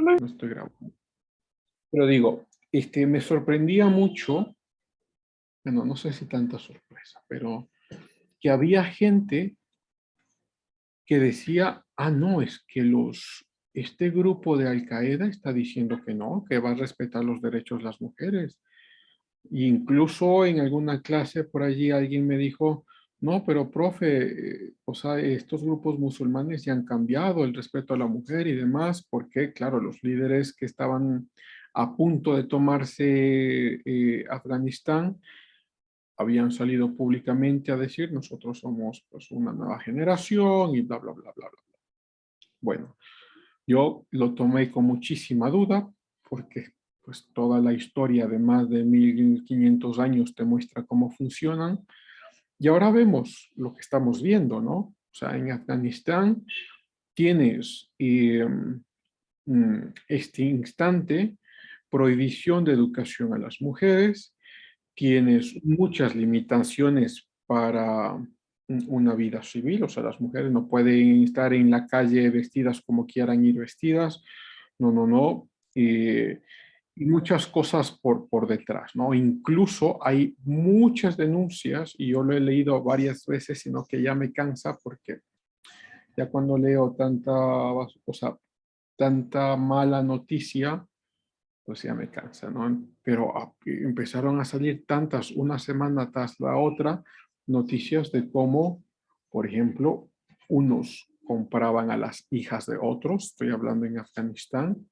No estoy grabando. Pero digo, me sorprendía mucho, bueno, no sé si tanta sorpresa, pero que había gente que decía, ah, no, es que este grupo de Al Qaeda está diciendo que no, que va a respetar los derechos de las mujeres. E incluso en alguna clase por allí alguien me dijo, no, pero profe, o sea, estos grupos musulmanes ya han cambiado el respeto a la mujer y demás, porque, claro, los líderes que estaban a punto de tomarse Afganistán habían salido públicamente a decir, nosotros somos pues una nueva generación y bla, bla, bla, bla, bla. Bueno, yo lo tomé con muchísima duda porque pues toda la historia de más de 1500 años te muestra cómo funcionan y ahora vemos lo que estamos viendo, ¿no? O sea, en Afganistán tienes este instante prohibición de educación a las mujeres, tienes muchas limitaciones para una vida civil, o sea, las mujeres no pueden estar en la calle vestidas como quieran ir vestidas, no, no, no, y muchas cosas por detrás, ¿no? Incluso hay muchas denuncias, y yo lo he leído varias veces, sino que ya me cansa porque ya cuando leo o sea, tanta mala noticia, pues ya me cansa, ¿no? Pero empezaron a salir tantas, una semana tras la otra, noticias de cómo, por ejemplo, unos compraban a las hijas de otros, estoy hablando en Afganistán,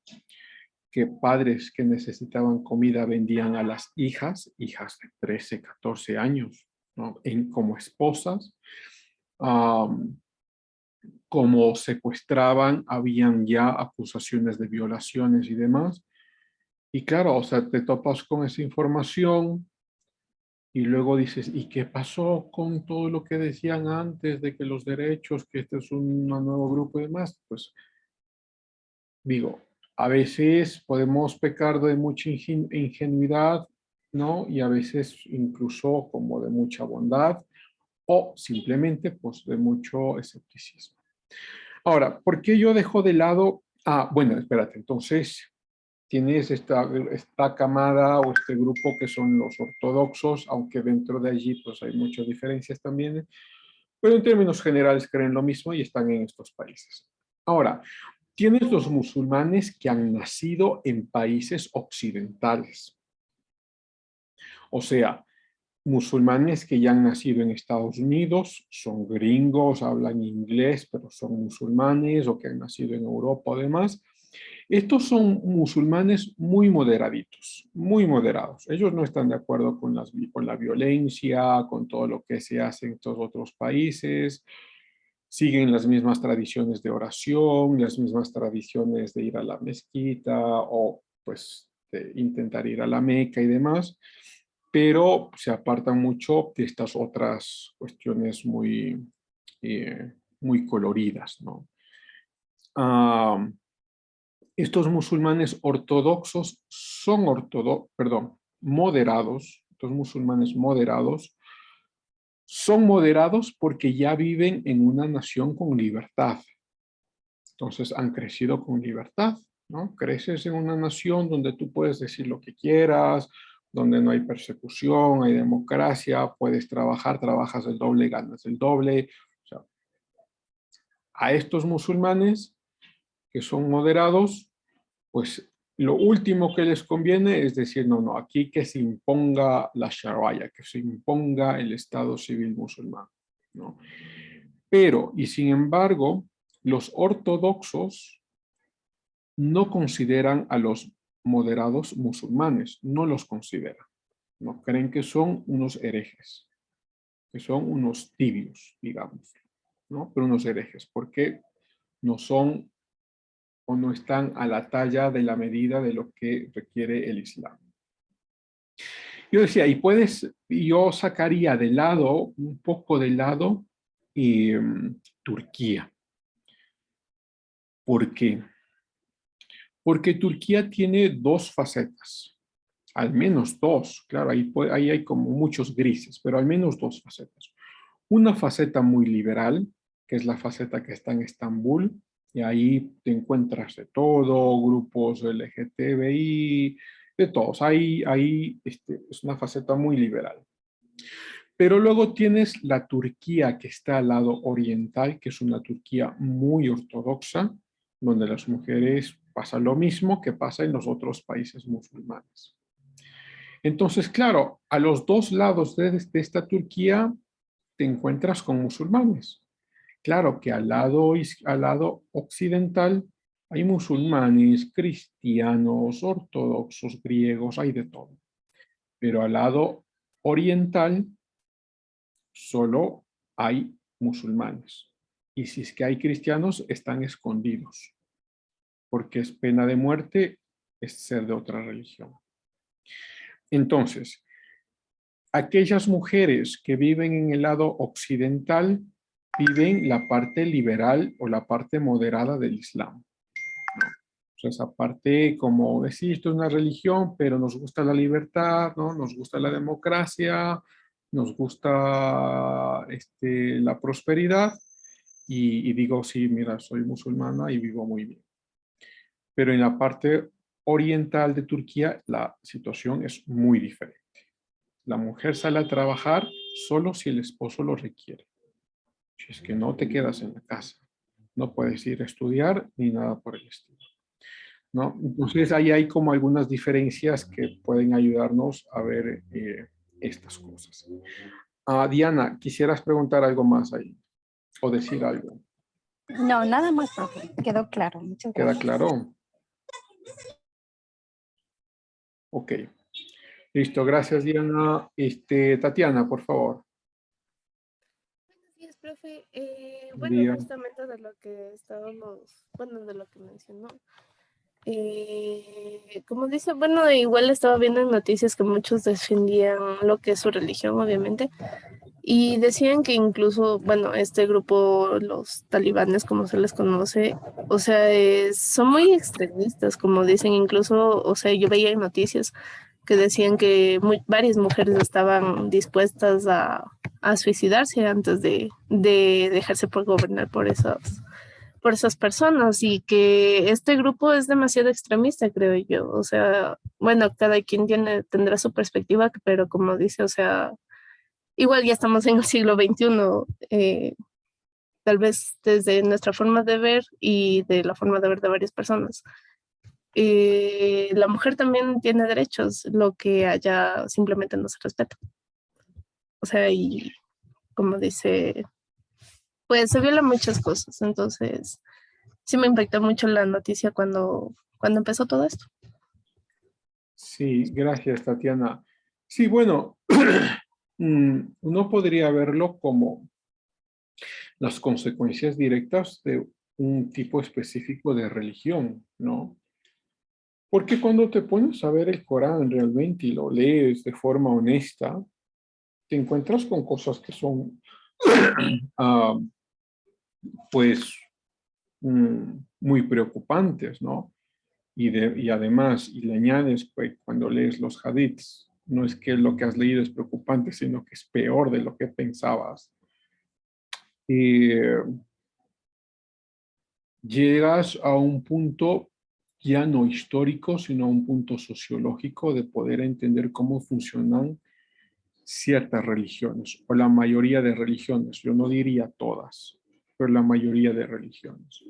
que padres que necesitaban comida vendían a las hijas de 13, 14 años, ¿no? Como esposas, um, como secuestraban, habían ya acusaciones de violaciones y demás. Y claro, o sea, te topas con esa información y luego dices, ¿y qué pasó con todo lo que decían antes de que los derechos, que este es un nuevo grupo y demás? Pues digo, a veces podemos pecar de mucha ingenuidad, ¿no? Y a veces incluso como de mucha bondad o simplemente pues de mucho escepticismo. Ahora, ¿por qué yo dejo de lado? Ah, bueno, espérate, entonces tienes esta camada o este grupo que son los ortodoxos, aunque dentro de allí pues hay muchas diferencias también, pero en términos generales creen lo mismo y están en estos países. Ahora, tienes los musulmanes que han nacido en países occidentales, o sea, musulmanes que ya han nacido en Estados Unidos, son gringos, hablan inglés, pero son musulmanes o que han nacido en Europa o demás. Estos son musulmanes muy moderaditos, muy moderados. Ellos no están de acuerdo con la violencia, con todo lo que se hace en estos otros países. Siguen las mismas tradiciones de oración, las mismas tradiciones de ir a la mezquita o pues de intentar ir a la Meca y demás, pero se apartan mucho de estas otras cuestiones muy coloridas, ¿no? Ah, estos musulmanes ortodoxos son moderados, estos musulmanes moderados son moderados porque ya viven en una nación con libertad. Entonces han crecido con libertad, ¿no? Creces en una nación donde tú puedes decir lo que quieras, donde no hay persecución, hay democracia, puedes trabajar, trabajas el doble, ganas el doble. O sea, a estos musulmanes que son moderados, pues lo último que les conviene es decir, no, no, aquí que se imponga la sharia, que se imponga el Estado civil musulmán, ¿no? Pero, y sin embargo, los ortodoxos no consideran a los moderados musulmanes, no los consideran, no creen que son unos herejes, que son unos tibios, digamos, ¿no? Pero unos herejes, porque no son o no están a la talla de la medida de lo que requiere el Islam. Yo decía, yo sacaría de lado, un poco de lado, Turquía. ¿Por qué? Porque Turquía tiene dos facetas, al menos dos, claro, ahí hay como muchos grises, pero al menos dos facetas. Una faceta muy liberal, que es la faceta que está en Estambul, Y ahí te encuentras de todo, grupos LGTBI, de todos. Ahí es una faceta muy liberal. Pero luego tienes la Turquía que está al lado oriental, que es una Turquía muy ortodoxa, donde las mujeres pasa lo mismo que pasa en los otros países musulmanes. Entonces, claro, a los dos lados de esta Turquía te encuentras con musulmanes. Claro que al lado occidental hay musulmanes, cristianos, ortodoxos, griegos, hay de todo. Pero al lado oriental solo hay musulmanes. Y si es que hay cristianos, están escondidos, porque es pena de muerte es ser de otra religión. Entonces, aquellas mujeres que viven en el lado occidental viven la parte liberal o la parte moderada del Islam. ¿No? O sea, esa parte como decir, esto es una religión, pero nos gusta la libertad, ¿no? Nos gusta la democracia, nos gusta la prosperidad y digo, sí, mira, soy musulmana y vivo muy bien. Pero en la parte oriental de Turquía la situación es muy diferente. La mujer sale a trabajar solo si el esposo lo requiere. Si es que no, te quedas en la casa. No puedes ir a estudiar ni nada por el estilo, ¿no? Entonces ahí hay como algunas diferencias que pueden ayudarnos a ver estas cosas. Diana, ¿quisieras preguntar algo más ahí o decir algo? No, nada más, profe. Quedó claro. Muchas ¿Queda gracias. claro? Ok. Listo, gracias Diana. Tatiana, por favor. Buenos días, profe. Bueno, Día. justamente de lo que estábamos, bueno, de lo que mencionó. Como dice, bueno, igual estaba viendo en noticias que muchos defendían lo que es su religión, obviamente, y decían que incluso, bueno, este grupo, los talibanes, como se les conoce, o sea, son muy extremistas, como dicen, incluso, o sea, yo veía en noticias que decían que varias mujeres estaban dispuestas a suicidarse antes de dejarse por gobernar por esas personas y que este grupo es demasiado extremista, creo yo. O sea, bueno, cada quien tendrá su perspectiva, pero como dice, o sea, igual ya estamos en el siglo XXI, tal vez desde nuestra forma de ver y de la forma de ver de varias personas. La mujer también tiene derechos, lo que allá simplemente no se respeta. O sea, y como dice, pues se violan muchas cosas. Entonces, sí me impactó mucho la noticia cuando empezó todo esto. Sí, gracias, Tatiana. Sí, bueno, uno podría verlo como las consecuencias directas de un tipo específico de religión, ¿no? Porque cuando te pones a ver el Corán realmente y lo lees de forma honesta, te encuentras con cosas que son, ah, pues, muy preocupantes, ¿no? Y además, y le añades, pues, cuando lees los hadiths, no es que lo que has leído es preocupante, sino que es peor de lo que pensabas. Y llegas a un punto ya no histórico, sino a un punto sociológico de poder entender cómo funcionan ciertas religiones, o la mayoría de religiones, yo no diría todas, pero la mayoría de religiones.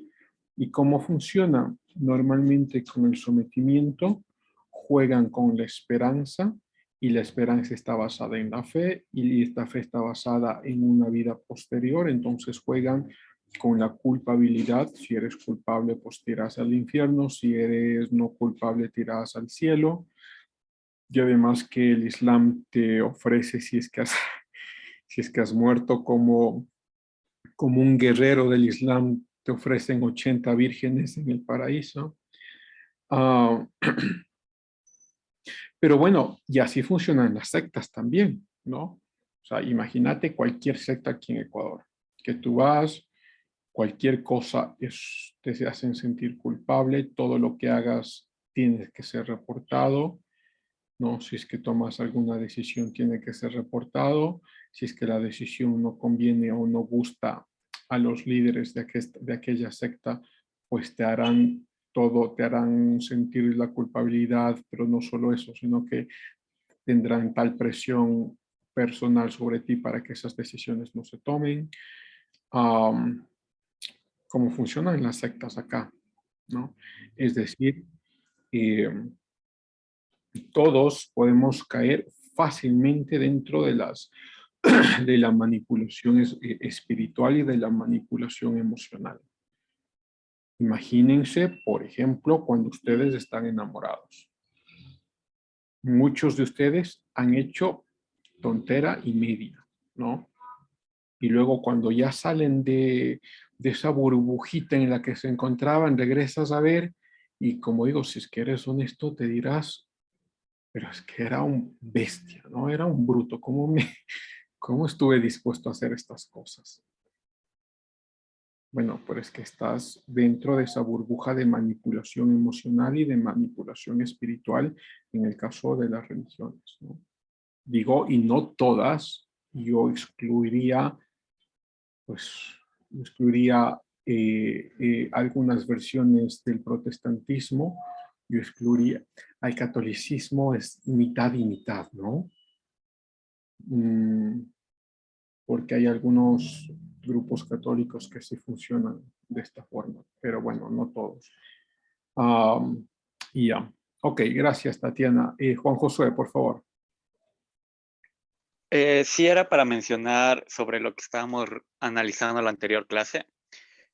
¿Y cómo funciona? Normalmente con el sometimiento juegan con la esperanza y la esperanza está basada en la fe y esta fe está basada en una vida posterior, entonces juegan con la culpabilidad, si eres culpable pues tiras al infierno, si eres no culpable tiras al cielo, y además que el Islam te ofrece si es que has, si es que has muerto como un guerrero del Islam, te ofrecen 80 vírgenes en el paraíso. Uh, pero bueno, y así funcionan las sectas también, ¿no? O sea, imagínate cualquier secta aquí en Ecuador, que tú vas, cualquier cosa te hacen sentir culpable, todo lo que hagas tiene que ser reportado, ¿no? Si es que tomas alguna decisión, tiene que ser reportado. Si es que la decisión no conviene o no gusta a los líderes de aquella secta, pues te harán todo, te harán sentir la culpabilidad, pero no solo eso, sino que tendrán tal presión personal sobre ti para que esas decisiones no se tomen. Um, Cómo funcionan las sectas acá, ¿no? Es decir, eh, todos podemos caer fácilmente dentro de de la manipulación espiritual y de la manipulación emocional. Imagínense, por ejemplo, cuando ustedes están enamorados. Muchos de ustedes han hecho tontera y media, ¿no? Y luego cuando ya salen de esa burbujita en la que se encontraban, regresas a ver y como digo, si es que eres honesto, te dirás, pero es que era un bestia, ¿no? Era un bruto. ¿Cómo estuve dispuesto a hacer estas cosas? Bueno, pues es que estás dentro de esa burbuja de manipulación emocional y de manipulación espiritual en el caso de las religiones, ¿no? Digo, y no todas, yo pues, excluiría algunas versiones del protestantismo, yo excluiría, al catolicismo es mitad y mitad, ¿no? Mm, porque hay algunos grupos católicos que sí funcionan de esta forma, pero bueno, no todos. Um, y ya. Ok, gracias, Tatiana. Juan Josué, por favor. Sí era para mencionar sobre lo que estábamos analizando en la anterior clase.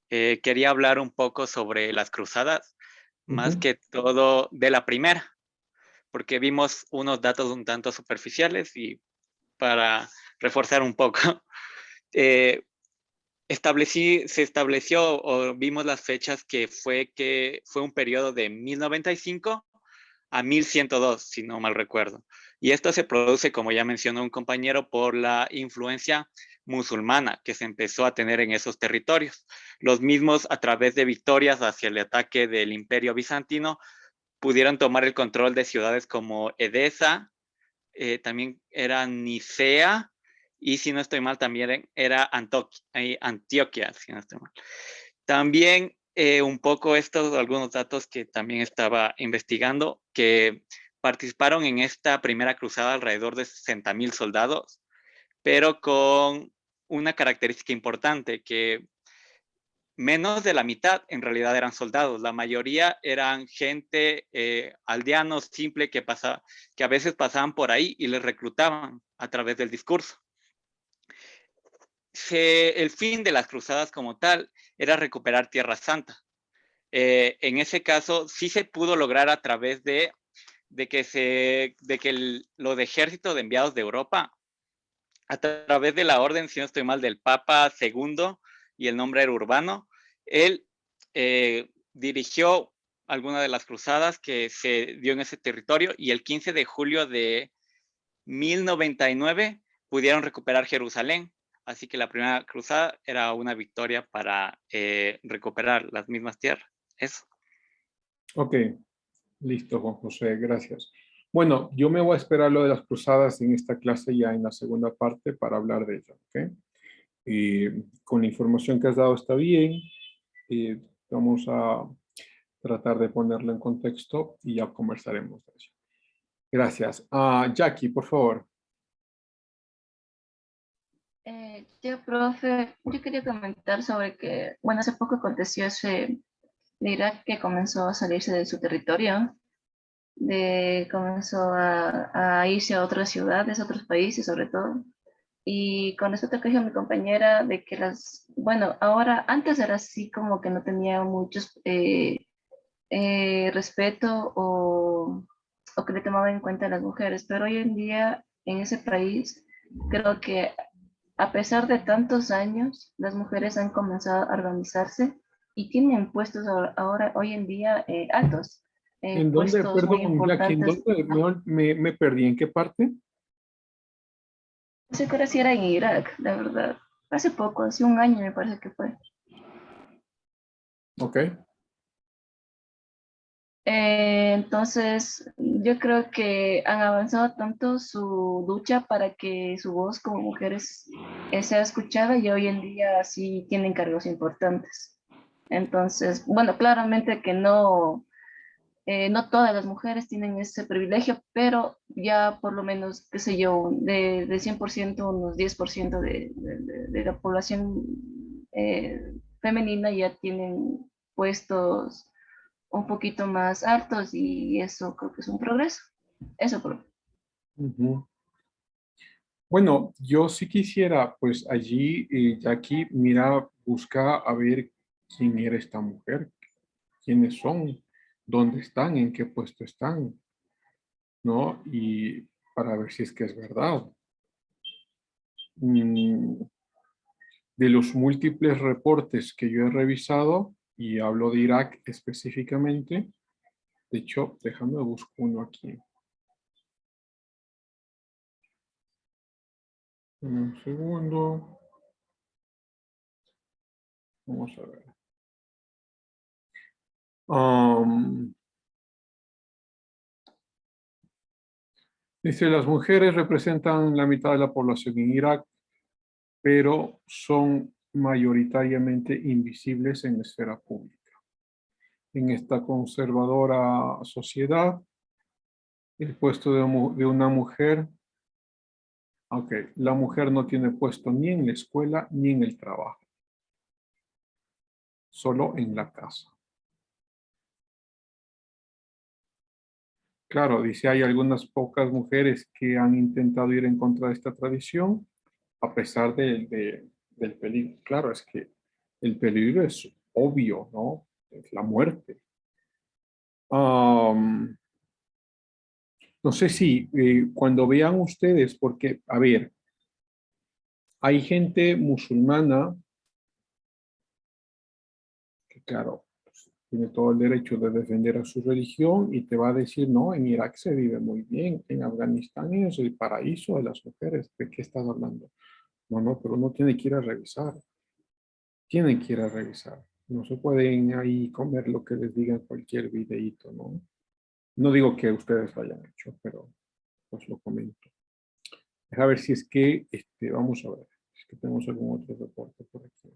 Quería hablar un poco sobre las cruzadas, más que todo de la primera, porque vimos unos datos un tanto superficiales y para reforzar un poco, se estableció o vimos las fechas que fue un periodo de 1095 a 1102, si no mal recuerdo. Y esto se produce, como ya mencionó un compañero, por la influencia musulmana que se empezó a tener en esos territorios. Los mismos, a través de victorias hacia el ataque del Imperio Bizantino, pudieron tomar el control de ciudades como Edesa, también era Nicea, y si no estoy mal, también era Antioquia, si no estoy mal. También un poco algunos datos que también estaba investigando, que participaron en esta primera cruzada alrededor de 60,000 soldados, pero con una característica importante, que menos de la mitad en realidad eran soldados. La mayoría eran gente, aldeanos, simple, que a veces pasaban por ahí y les reclutaban a través del discurso. El fin de las cruzadas como tal era recuperar Tierra Santa. En ese caso sí se pudo lograr a través lo de ejército de enviados de Europa, a través de la orden, si no estoy mal, del Papa II, y el nombre era Urbano. Él dirigió alguna de las cruzadas que se dio en ese territorio, y el 15 de julio de 1099 pudieron recuperar Jerusalén. Así que la primera cruzada era una victoria para recuperar las mismas tierras. Eso. Ok, listo, Juan José, gracias. Bueno, yo me voy a esperar lo de las cruzadas en esta clase ya en la segunda parte para hablar de ello, ¿ok? Con la información que has dado está bien. Vamos a tratar de ponerlo en contexto y ya conversaremos de eso. Gracias. Jackie, por favor. Yo, profe, yo quería comentar sobre que, bueno, hace poco aconteció ese de Irak que comenzó a salirse de su territorio, comenzó a irse a otras ciudades, a otros países sobre todo. Y con respecto a que dijo mi compañera de que bueno, ahora, antes era así como que no tenía muchos respeto o que le tomaba en cuenta a las mujeres, pero hoy en día en ese país creo que a pesar de tantos años, las mujeres han comenzado a organizarse y tienen puestos ahora hoy en día altos, ¿En dónde, puestos muy perdón, Jackie, en importantes. dónde me perdí? ¿En qué parte? No sé qué hora si era en Irak, la verdad. Hace poco, hace un año me parece que fue. Ok. Entonces, yo creo que han avanzado tanto su lucha para que su voz como mujeres sea escuchada y hoy en día sí tienen cargos importantes. Entonces, bueno, claramente que no, no todas las mujeres tienen ese privilegio, pero ya por lo menos, qué sé yo, de 100%, unos 10% de la población femenina ya tienen puestos un poquito más altos y eso creo que es un progreso. Eso por... Ujú. Bueno, yo sí quisiera, pues allí, Jackie, mira, busca a ver quién era esta mujer, quiénes son, dónde están, en qué puesto están, ¿no? Y para ver si es que es verdad. Mm, de los múltiples reportes que yo he revisado, y hablo de Irak específicamente, de hecho, déjame buscar uno aquí. Un segundo. Vamos a ver. Dice, las mujeres representan la mitad de la población en Irak, pero son mayoritariamente invisibles en la esfera pública. En esta conservadora sociedad, el puesto de una mujer, ok, la mujer no tiene puesto ni en la escuela ni en el trabajo, solo en la casa. Claro, dice, hay algunas pocas mujeres que han intentado ir en contra de esta tradición, a pesar del peligro. Claro, es que el peligro es obvio, ¿no? Es la muerte. Am, no sé si cuando vean ustedes, porque, a ver, hay gente musulmana que, claro, pues, tiene todo el derecho de defender a su religión y te va a decir, no, en Irak se vive muy bien, en Afganistán es el paraíso de las mujeres. ¿De qué estás hablando? No, no, pero uno tiene que ir a revisar. Tienen que ir a revisar. No se pueden ahí comer lo que les diga en cualquier videíto, ¿no? No digo que ustedes lo hayan hecho, pero pues lo comento. A ver si es que, vamos a ver, si es que tenemos algún otro reporte por aquí.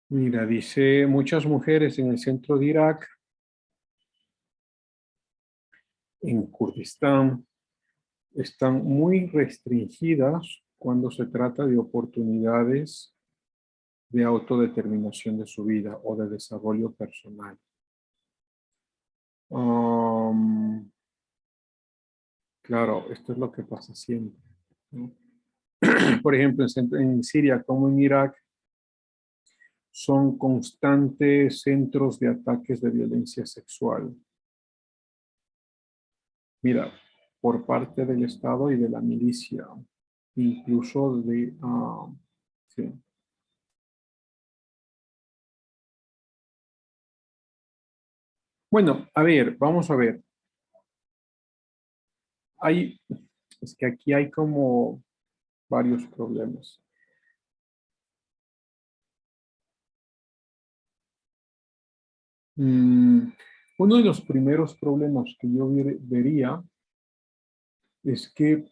Mira, dice, muchas mujeres en el centro de Irak, en Kurdistán, están muy restringidas cuando se trata de oportunidades de autodeterminación de su vida o de desarrollo personal. Claro, esto es lo que pasa siempre, ¿no? Por ejemplo, en Siria como en Irak, son constantes centros de ataques de violencia sexual. Mira, por parte del Estado y de la milicia, incluso de... sí. Bueno, a ver, vamos a ver. Hay, es que aquí hay como varios problemas. Uno de los primeros problemas que yo vería es que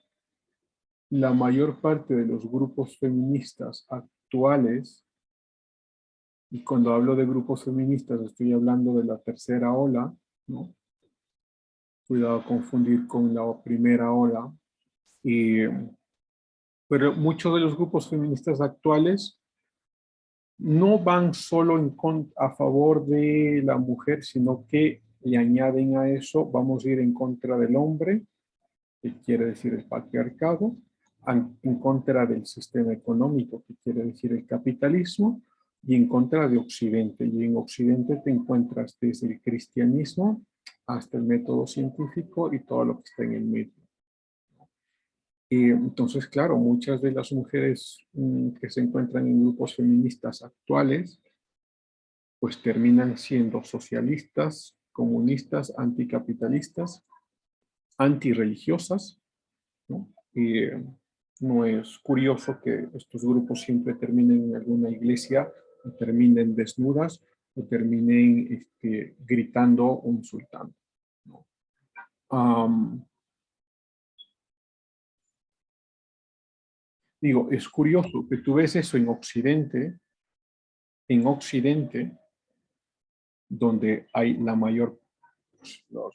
la mayor parte de los grupos feministas actuales, y cuando hablo de grupos feministas estoy hablando de la tercera ola, ¿no? Cuidado confundir con la primera ola. Pero muchos de los grupos feministas actuales no van solo a favor de la mujer, sino que le añaden a eso, vamos a ir en contra del hombre, que quiere decir el patriarcado, en contra del sistema económico, que quiere decir el capitalismo, y en contra de Occidente. Y en Occidente te encuentras desde el cristianismo hasta el método científico y todo lo que está en el medio. Y entonces, claro, muchas de las mujeres que se encuentran en grupos feministas actuales, pues terminan siendo socialistas, comunistas, anticapitalistas, antirreligiosas, ¿no? No es curioso que estos grupos siempre terminen en alguna iglesia, o terminen desnudas, o terminen gritando o insultando, ¿no? Digo, es curioso que tú ves eso en Occidente, donde hay la mayor,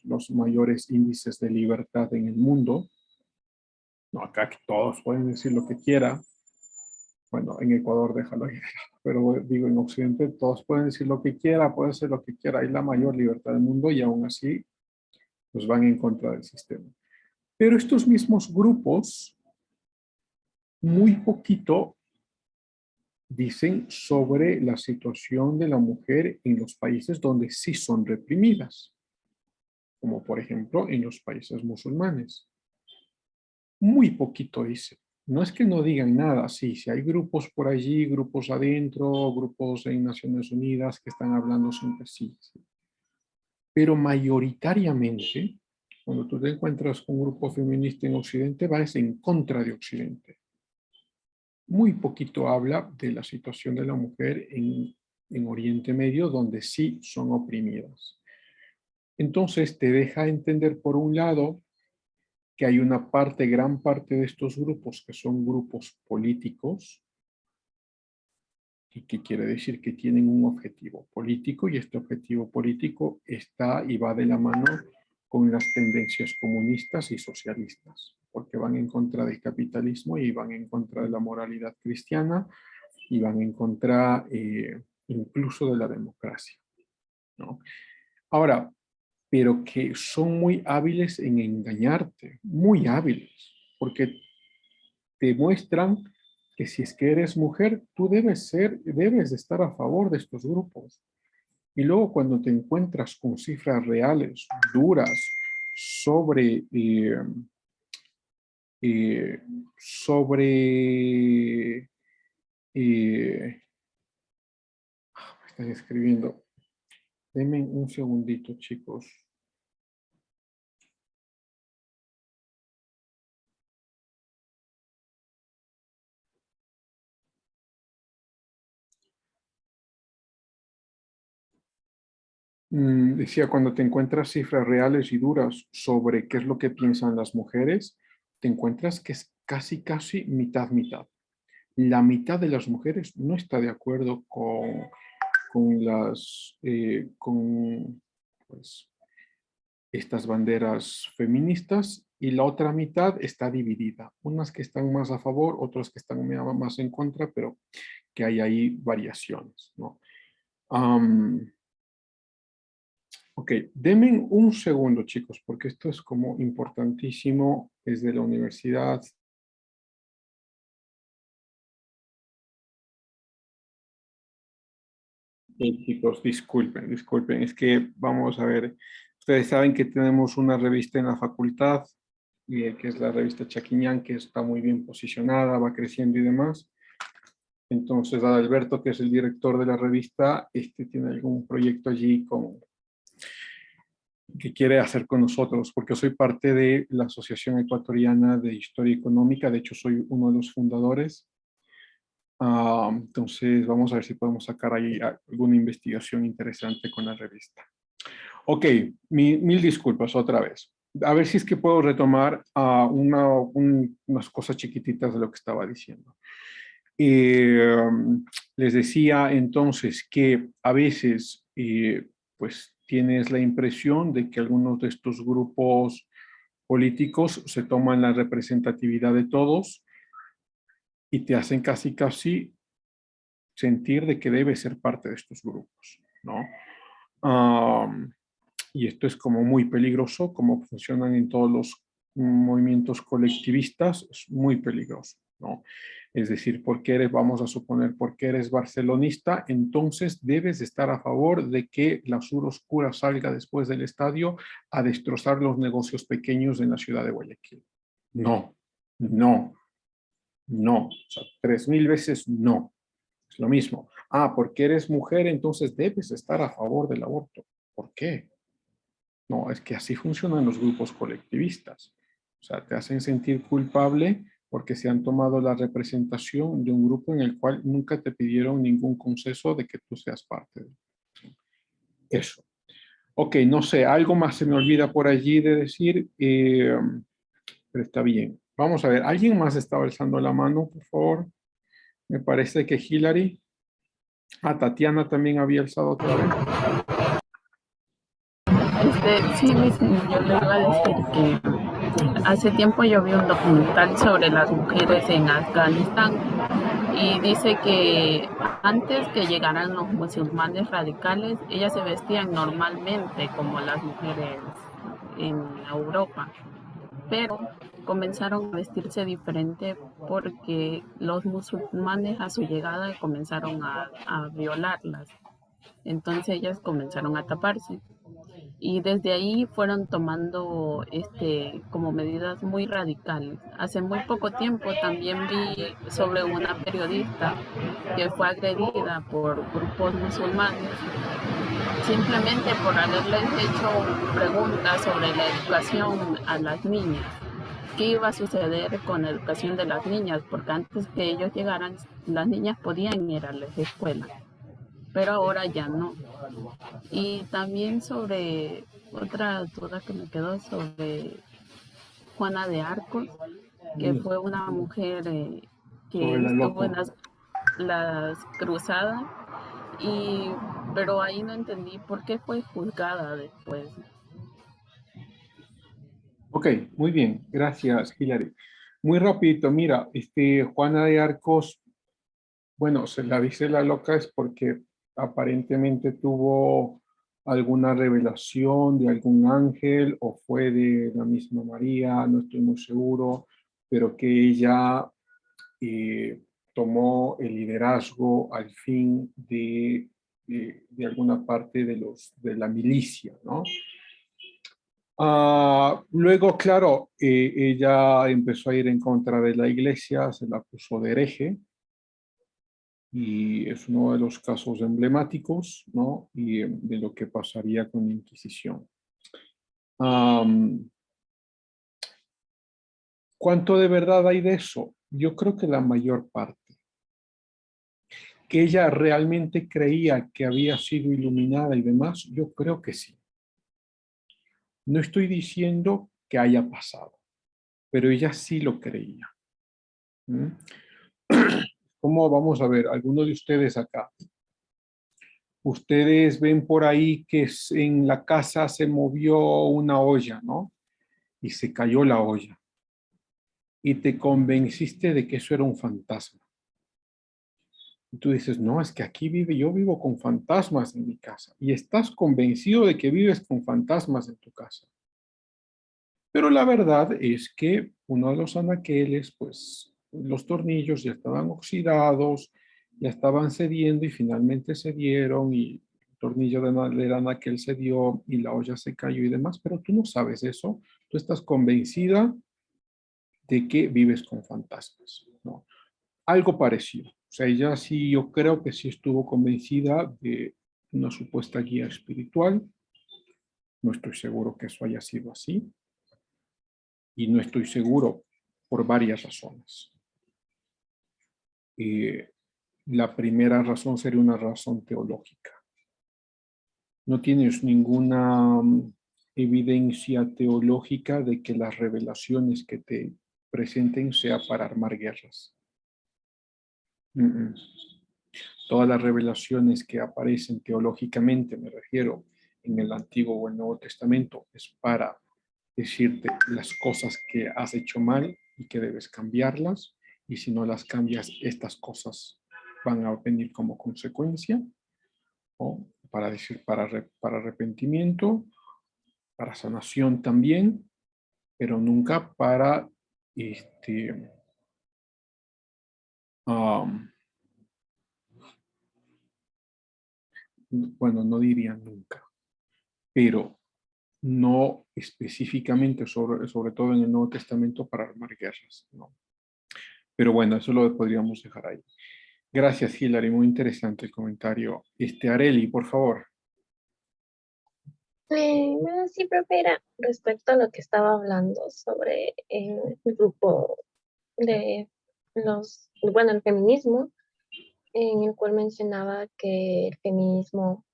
los mayores índices de libertad en el mundo. No, acá que todos pueden decir lo que quieran. Bueno, en Ecuador déjalo ahí, pero digo, en Occidente todos pueden decir lo que quiera, pueden hacer lo que quiera, hay la mayor libertad del mundo y aún así pues van en contra del sistema. Pero estos mismos grupos muy poquito dicen sobre la situación de la mujer en los países donde sí son reprimidas, como por ejemplo en los países musulmanes. Muy poquito dice. No es que no digan nada, sí, hay grupos por allí, grupos adentro, grupos en Naciones Unidas que están hablando siempre sí. Pero mayoritariamente, cuando tú te encuentras con un grupo feminista en Occidente, vas en contra de Occidente. Muy poquito habla de la situación de la mujer en Oriente Medio, donde sí son oprimidas. Entonces te deja entender, por un lado, que hay una parte, gran parte de estos grupos que son grupos políticos, y que quiere decir que tienen un objetivo político, y este objetivo político está y va de la mano con las tendencias comunistas y socialistas, porque van en contra del capitalismo y van en contra de la moralidad cristiana y van en contra incluso de la democracia, ¿no? Ahora, pero que son muy hábiles en engañarte, muy hábiles, porque te muestran que si es que eres mujer, tú debes de estar a favor de estos grupos. Y luego cuando te encuentras con cifras reales, duras, sobre, sobre, me están escribiendo. Denme un segundito, chicos. Decía, cuando te encuentras cifras reales y duras sobre qué es lo que piensan las mujeres, te encuentras que es casi, casi mitad, mitad. La mitad de las mujeres no está de acuerdo con pues, estas banderas feministas, y la otra mitad está dividida. Unas que están más a favor, otras que están más en contra, pero que hay ahí variaciones, ¿no? Ok, denme un segundo, chicos, porque esto es como importantísimo desde la universidad. Chicos, disculpen, es que vamos a ver, ustedes saben que tenemos una revista en la facultad, que es la revista Chaquiñán, que está muy bien posicionada, va creciendo y demás. Entonces, Adalberto, que es el director de la revista, tiene algún proyecto allí que quiere hacer con nosotros, porque yo soy parte de la Asociación Ecuatoriana de Historia Económica, de hecho soy uno de los fundadores. Entonces vamos a ver si podemos sacar ahí alguna investigación interesante con la revista. Ok, mil disculpas otra vez. A ver si es que puedo retomar unas cosas chiquititas de lo que estaba diciendo. Les decía entonces que a veces pues tienes la impresión de que algunos de estos grupos políticos se toman la representatividad de todos y te hacen casi sentir de que debes ser parte de estos grupos, ¿no? Y esto es como muy peligroso, como funcionan en todos los movimientos colectivistas, es muy peligroso, ¿no? Es decir, vamos a suponer, porque eres barcelonista, entonces debes estar a favor de que la Sur Oscura salga después del estadio a destrozar los negocios pequeños en la ciudad de Guayaquil. No, no, no. O sea, 3000 veces no. Es lo mismo. Porque eres mujer, entonces debes estar a favor del aborto. ¿Por qué? No, es que así funcionan los grupos colectivistas. O sea, te hacen sentir culpable porque se han tomado la representación de un grupo en el cual nunca te pidieron ningún consenso de que tú seas parte de eso. Ok, no sé, algo más se me olvida por allí de decir, pero está bien. Vamos a ver, ¿alguien más estaba alzando la mano, por favor? Me parece que Hillary. Tatiana también había alzado otra vez. Sí, yo le iba a decir que hace tiempo yo vi un documental sobre las mujeres en Afganistán y dice que antes que llegaran los musulmanes radicales, ellas se vestían normalmente como las mujeres en Europa, pero comenzaron a vestirse diferente porque los musulmanes a su llegada comenzaron a violarlas. Entonces ellas comenzaron a taparse y desde ahí fueron tomando como medidas muy radicales. Hace muy poco tiempo también vi sobre una periodista que fue agredida por grupos musulmanes simplemente por haberles hecho preguntas sobre la educación a las niñas. ¿Qué iba a suceder con la educación de las niñas? Porque antes que ellos llegaran, las niñas podían ir a la escuela, pero ahora ya no. Y también sobre otra duda que me quedó sobre Juana de Arcos, que fue una mujer que Sobre la estuvo en loco. las cruzadas, pero ahí no entendí por qué fue juzgada después. Ok, muy bien. Gracias, Hillary. Muy rapidito, mira, Juana de Arcos, bueno, se la dice la loca es porque aparentemente tuvo alguna revelación de algún ángel o fue de la misma María, no estoy muy seguro, pero que ella tomó el liderazgo al fin de alguna parte de la milicia, ¿no? Luego, claro, ella empezó a ir en contra de la iglesia, se la acusó de hereje, y es uno de los casos emblemáticos, ¿no? Y de lo que pasaría con la Inquisición. ¿Cuánto de verdad hay de eso? Yo creo que la mayor parte. Que ella realmente creía que había sido iluminada y demás, yo creo que sí. No estoy diciendo que haya pasado, pero ella sí lo creía. ¿Mm? ¿Cómo vamos a ver? Algunos de ustedes acá. Ustedes ven por ahí que en la casa se movió una olla, ¿no? Y se cayó la olla. Y te convenciste de que eso era un fantasma. Y tú dices, no, es que aquí yo vivo con fantasmas en mi casa. Y estás convencido de que vives con fantasmas en tu casa. Pero la verdad es que uno de los anaqueles, pues los tornillos ya estaban oxidados, ya estaban cediendo y finalmente cedieron y el tornillo del anaquel cedió y la olla se cayó y demás, pero tú no sabes eso. Tú estás convencida de que vives con fantasmas, ¿no? Algo parecido. O sea, ella sí, yo creo que sí estuvo convencida de una supuesta guía espiritual. No estoy seguro que eso haya sido así. Y no estoy seguro por varias razones. La primera razón sería una razón teológica. No tienes ninguna evidencia teológica de que las revelaciones que te presenten sea para armar guerras. Todas las revelaciones que aparecen teológicamente, me refiero en el Antiguo o el Nuevo Testamento, es para decirte las cosas que has hecho mal y que debes cambiarlas, y si no las cambias, estas cosas van a venir como consecuencia, o para decir para arrepentimiento, para sanación también, pero nunca para bueno, no diría nunca, pero no específicamente, sobre todo en el Nuevo Testamento, para armar guerras, ¿no? Pero bueno, eso lo podríamos dejar ahí. Gracias, Hilary, muy interesante el comentario. Areli, por favor. Sí, profe, era respecto a lo que estaba hablando sobre el grupo de el feminismo, en el cual mencionaba que el feminismo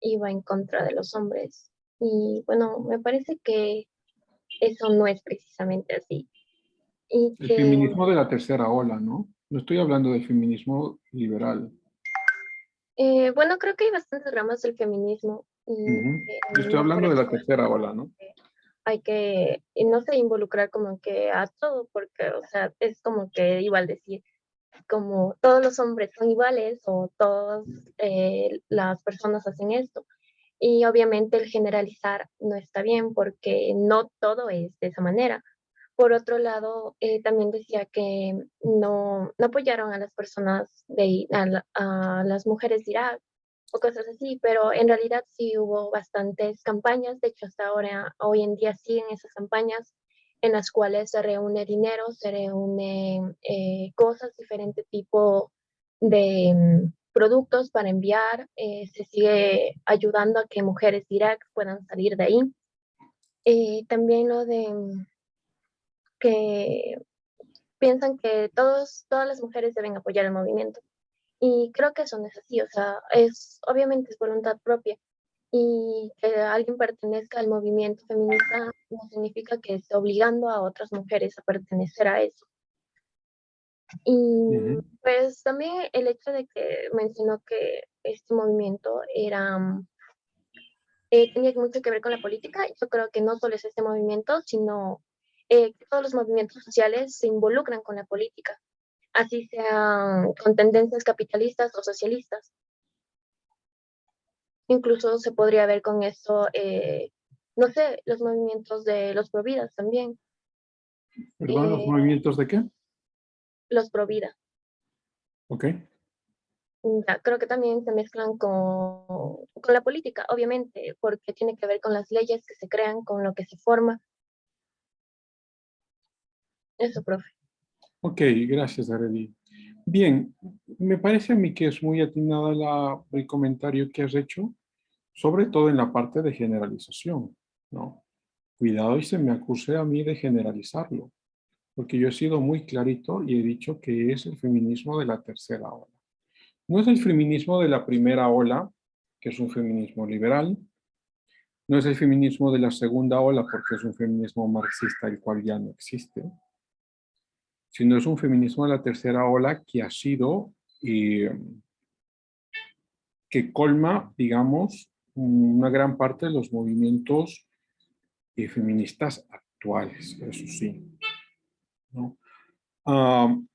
iba en contra de los hombres. Y bueno, me parece que eso no es precisamente así. Y El que, feminismo de la tercera ola, ¿no? No estoy hablando del feminismo liberal. bueno, creo que hay bastantes ramas del feminismo y Ujú. que Yo estoy no por hablando de eso la tercera ola, ¿no? hay que, y no sé, involucrar como que a todo, porque, o sea, es como que igual decir, como todos los hombres son iguales o todas las personas hacen esto. Y obviamente el generalizar no está bien porque no todo es de esa manera. Por otro lado, también decía que no apoyaron a las personas a las mujeres de Irak o cosas así, pero en realidad sí hubo bastantes campañas, de hecho hasta ahora, hoy en día siguen esas campañas en las cuales se reúne dinero, se reúne cosas, diferente tipo de productos para enviar, se sigue ayudando a que mujeres de Irak puedan salir de ahí. También lo de que piensan que todas las mujeres deben apoyar el movimiento. Y creo que eso no es así, o sea, obviamente es voluntad propia. Y que alguien pertenezca al movimiento feminista no significa que esté obligando a otras mujeres a pertenecer a eso. Y Ujú. pues también el hecho de que mencionó que este movimiento tenía mucho que ver con la política. Yo creo que no solo es este movimiento, sino que todos los movimientos sociales se involucran con la política, así sean con tendencias capitalistas o socialistas. Incluso se podría ver con esto, no sé, los movimientos de los providas también. ¿Perdón? ¿Los eh, movimientos de qué? los provida. Ok. Ya, creo que también se mezclan con la política, obviamente, porque tiene que ver con las leyes que se crean, con lo que se forma. Eso, profe. Ok, gracias, Arely. Bien, me parece a mí que es muy atinada el comentario que has hecho, sobre todo en la parte de generalización, ¿no? Cuidado y se me acuse a mí de generalizarlo, porque yo he sido muy clarito y he dicho que es el feminismo de la tercera ola. No es el feminismo de la primera ola, que es un feminismo liberal, no es el feminismo de la segunda ola, porque es un feminismo marxista, el cual ya no existe, sino es un feminismo de la tercera ola que ha sido, que colma, digamos, una gran parte de los movimientos feministas actuales, eso sí, ¿no?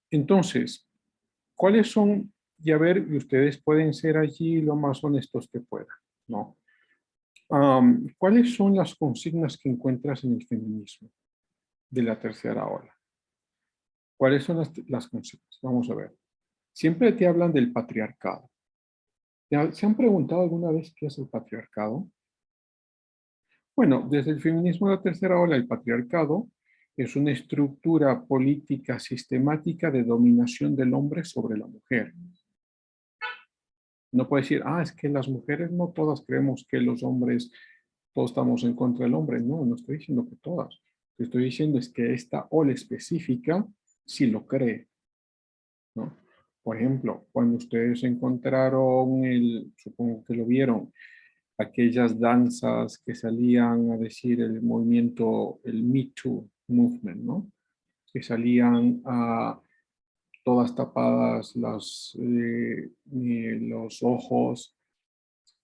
Entonces, ¿cuáles son? Y a ver, ustedes pueden ser allí lo más honestos que puedan, ¿no? ¿Cuáles son las consignas que encuentras en el feminismo de la tercera ola? ¿Cuáles son las consignas? Vamos a ver. Siempre te hablan del patriarcado. ¿Se han preguntado alguna vez qué es el patriarcado? Bueno, desde el feminismo de la tercera ola, el patriarcado es una estructura política sistemática de dominación del hombre sobre la mujer. No puede decir, es que las mujeres no todas creemos que los hombres, todos estamos en contra del hombre. No, no estoy diciendo que todas. Lo que estoy diciendo es que esta ola específica sí lo cree, ¿no? Por ejemplo, cuando ustedes encontraron supongo que lo vieron, aquellas danzas que salían a decir el movimiento, el Me Too Movement, ¿no? Que salían a todas tapadas los ojos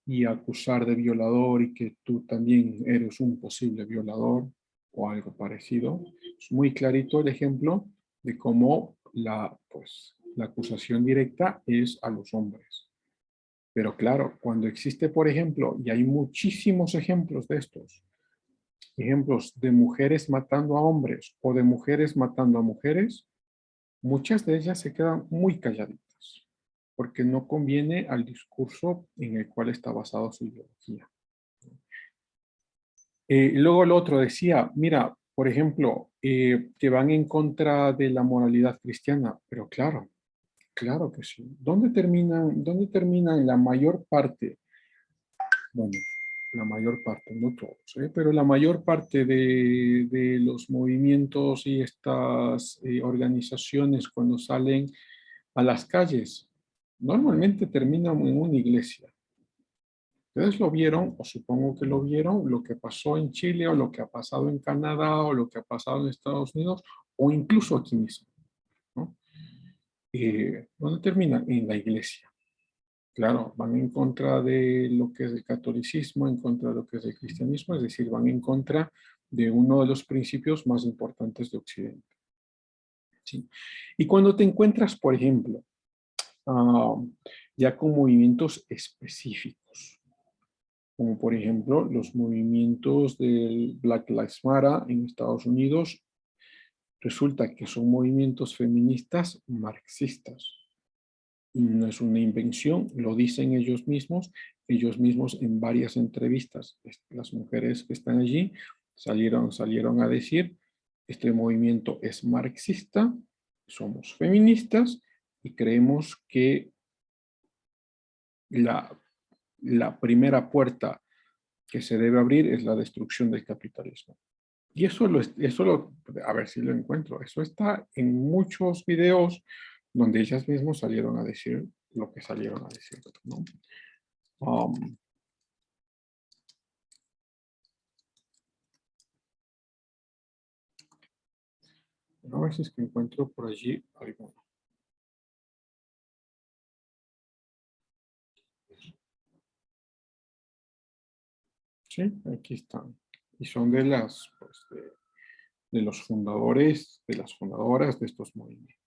y acusar de violador y que tú también eres un posible violador o algo parecido. Es muy clarito el ejemplo de cómo la acusación directa es a los hombres. Pero claro, cuando existe, por ejemplo, y hay muchísimos ejemplos de estos, ejemplos de mujeres matando a hombres o de mujeres matando a mujeres, muchas de ellas se quedan muy calladitas, porque no conviene al discurso en el cual está basado su ideología. Luego el otro decía, mira, por ejemplo, que van en contra de la moralidad cristiana, pero claro, claro que sí. ¿Dónde terminan la mayor parte? Bueno, la mayor parte, no todos, pero la mayor parte de los movimientos y estas organizaciones cuando salen a las calles, normalmente terminan en una iglesia. Ustedes lo vieron, o supongo que lo vieron, lo que pasó en Chile, o lo que ha pasado en Canadá, o lo que ha pasado en Estados Unidos, o incluso aquí mismo, ¿no? ¿Dónde termina? En la iglesia. Claro, van en contra de lo que es el catolicismo, en contra de lo que es el cristianismo, es decir, van en contra de uno de los principios más importantes de Occidente. ¿Sí? Y cuando te encuentras, por ejemplo, ya con movimientos específicos, como por ejemplo los movimientos del Black Lives Matter en Estados Unidos, resulta que son movimientos feministas marxistas. Y no es una invención, lo dicen ellos mismos en varias entrevistas. Las mujeres que están allí salieron a decir, este movimiento es marxista, somos feministas y creemos que la primera puerta que se debe abrir es la destrucción del capitalismo. Y a ver si lo encuentro, eso está en muchos videos donde ellas mismas salieron a decir lo que salieron a decir, ¿no? A ver si es que encuentro por allí alguno. Sí, aquí están. Y son de las, pues, de los fundadores, de las fundadoras de estos movimientos.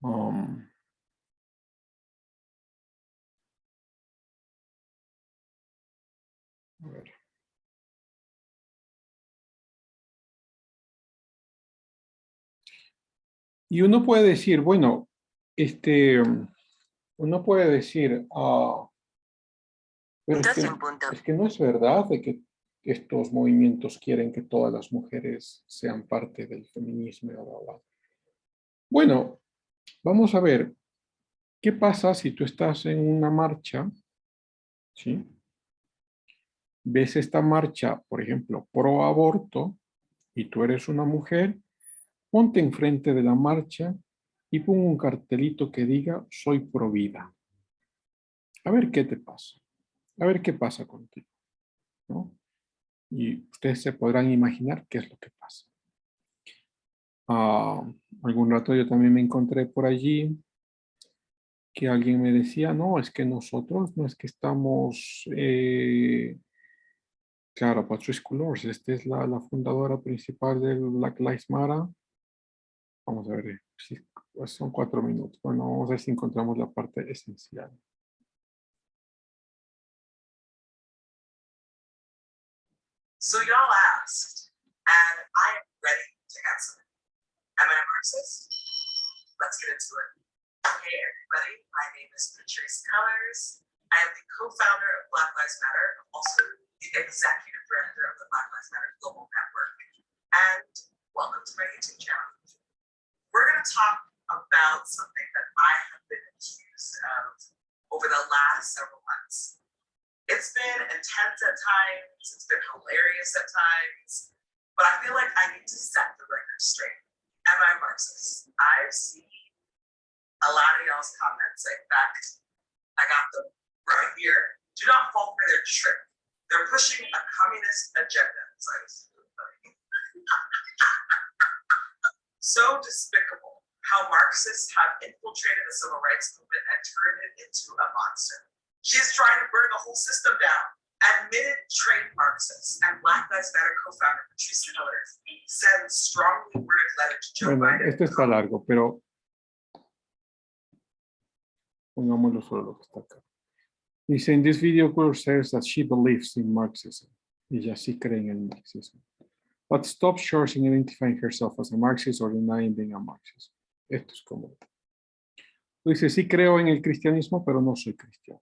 A ver. Y uno puede decir, bueno, uno puede decir, pero es que no es verdad de que estos movimientos quieren que todas las mujeres sean parte del feminismo. Bla, bla, bla. Bueno, vamos a ver, ¿qué pasa si tú estás en una marcha, ¿sí? Ves esta marcha, por ejemplo, pro aborto, y tú eres una mujer, ponte enfrente de la marcha y pon un cartelito que diga, soy pro vida. A ver qué te pasa. A ver qué pasa contigo, ¿no? Y ustedes se podrán imaginar qué es lo que pasa. Algún rato yo también me encontré por allí que alguien me decía, no, es que nosotros no es que estamos, claro, Patrice Cullors, esta es la fundadora principal del Black Lives Matter. Vamos a ver, si son 4 minutos. Bueno, vamos a ver si encontramos la parte esencial. So y'all asked, and I am ready to answer. Am I a Marxist? Let's get into it. Hey everybody, my name is Patrice Cullors. I am the co-founder of Black Lives Matter. I'm also the executive director of the Black Lives Matter Global Network. And welcome to my YouTube channel. We're going to talk about something that I have been accused of over the last several months. It's been intense at times, it's been hilarious at times, but I feel like I need to set the record straight. Am I Marxist? I've seen a lot of y'all's comments. In fact, I got them right here. Do not fall for their trick. They're pushing a communist agenda. So despicable how Marxists have infiltrated the civil rights movement and turned it into a monster. She is trying to burn the whole system down. Admitted trained Marxists and Black Lives Matter co-founder Patrice Cullors sends strongly worded letter to Joe Biden. Este está largo, pero pongámoslo solo lo que está acá. Dice, in this video, Cullors says that she believes in Marxism. Ella sí cree en el marxismo. But stops short in identifying herself as a Marxist or denying being a Marxist. Esto es como... Dice, sí creo en el cristianismo, pero no soy cristiano.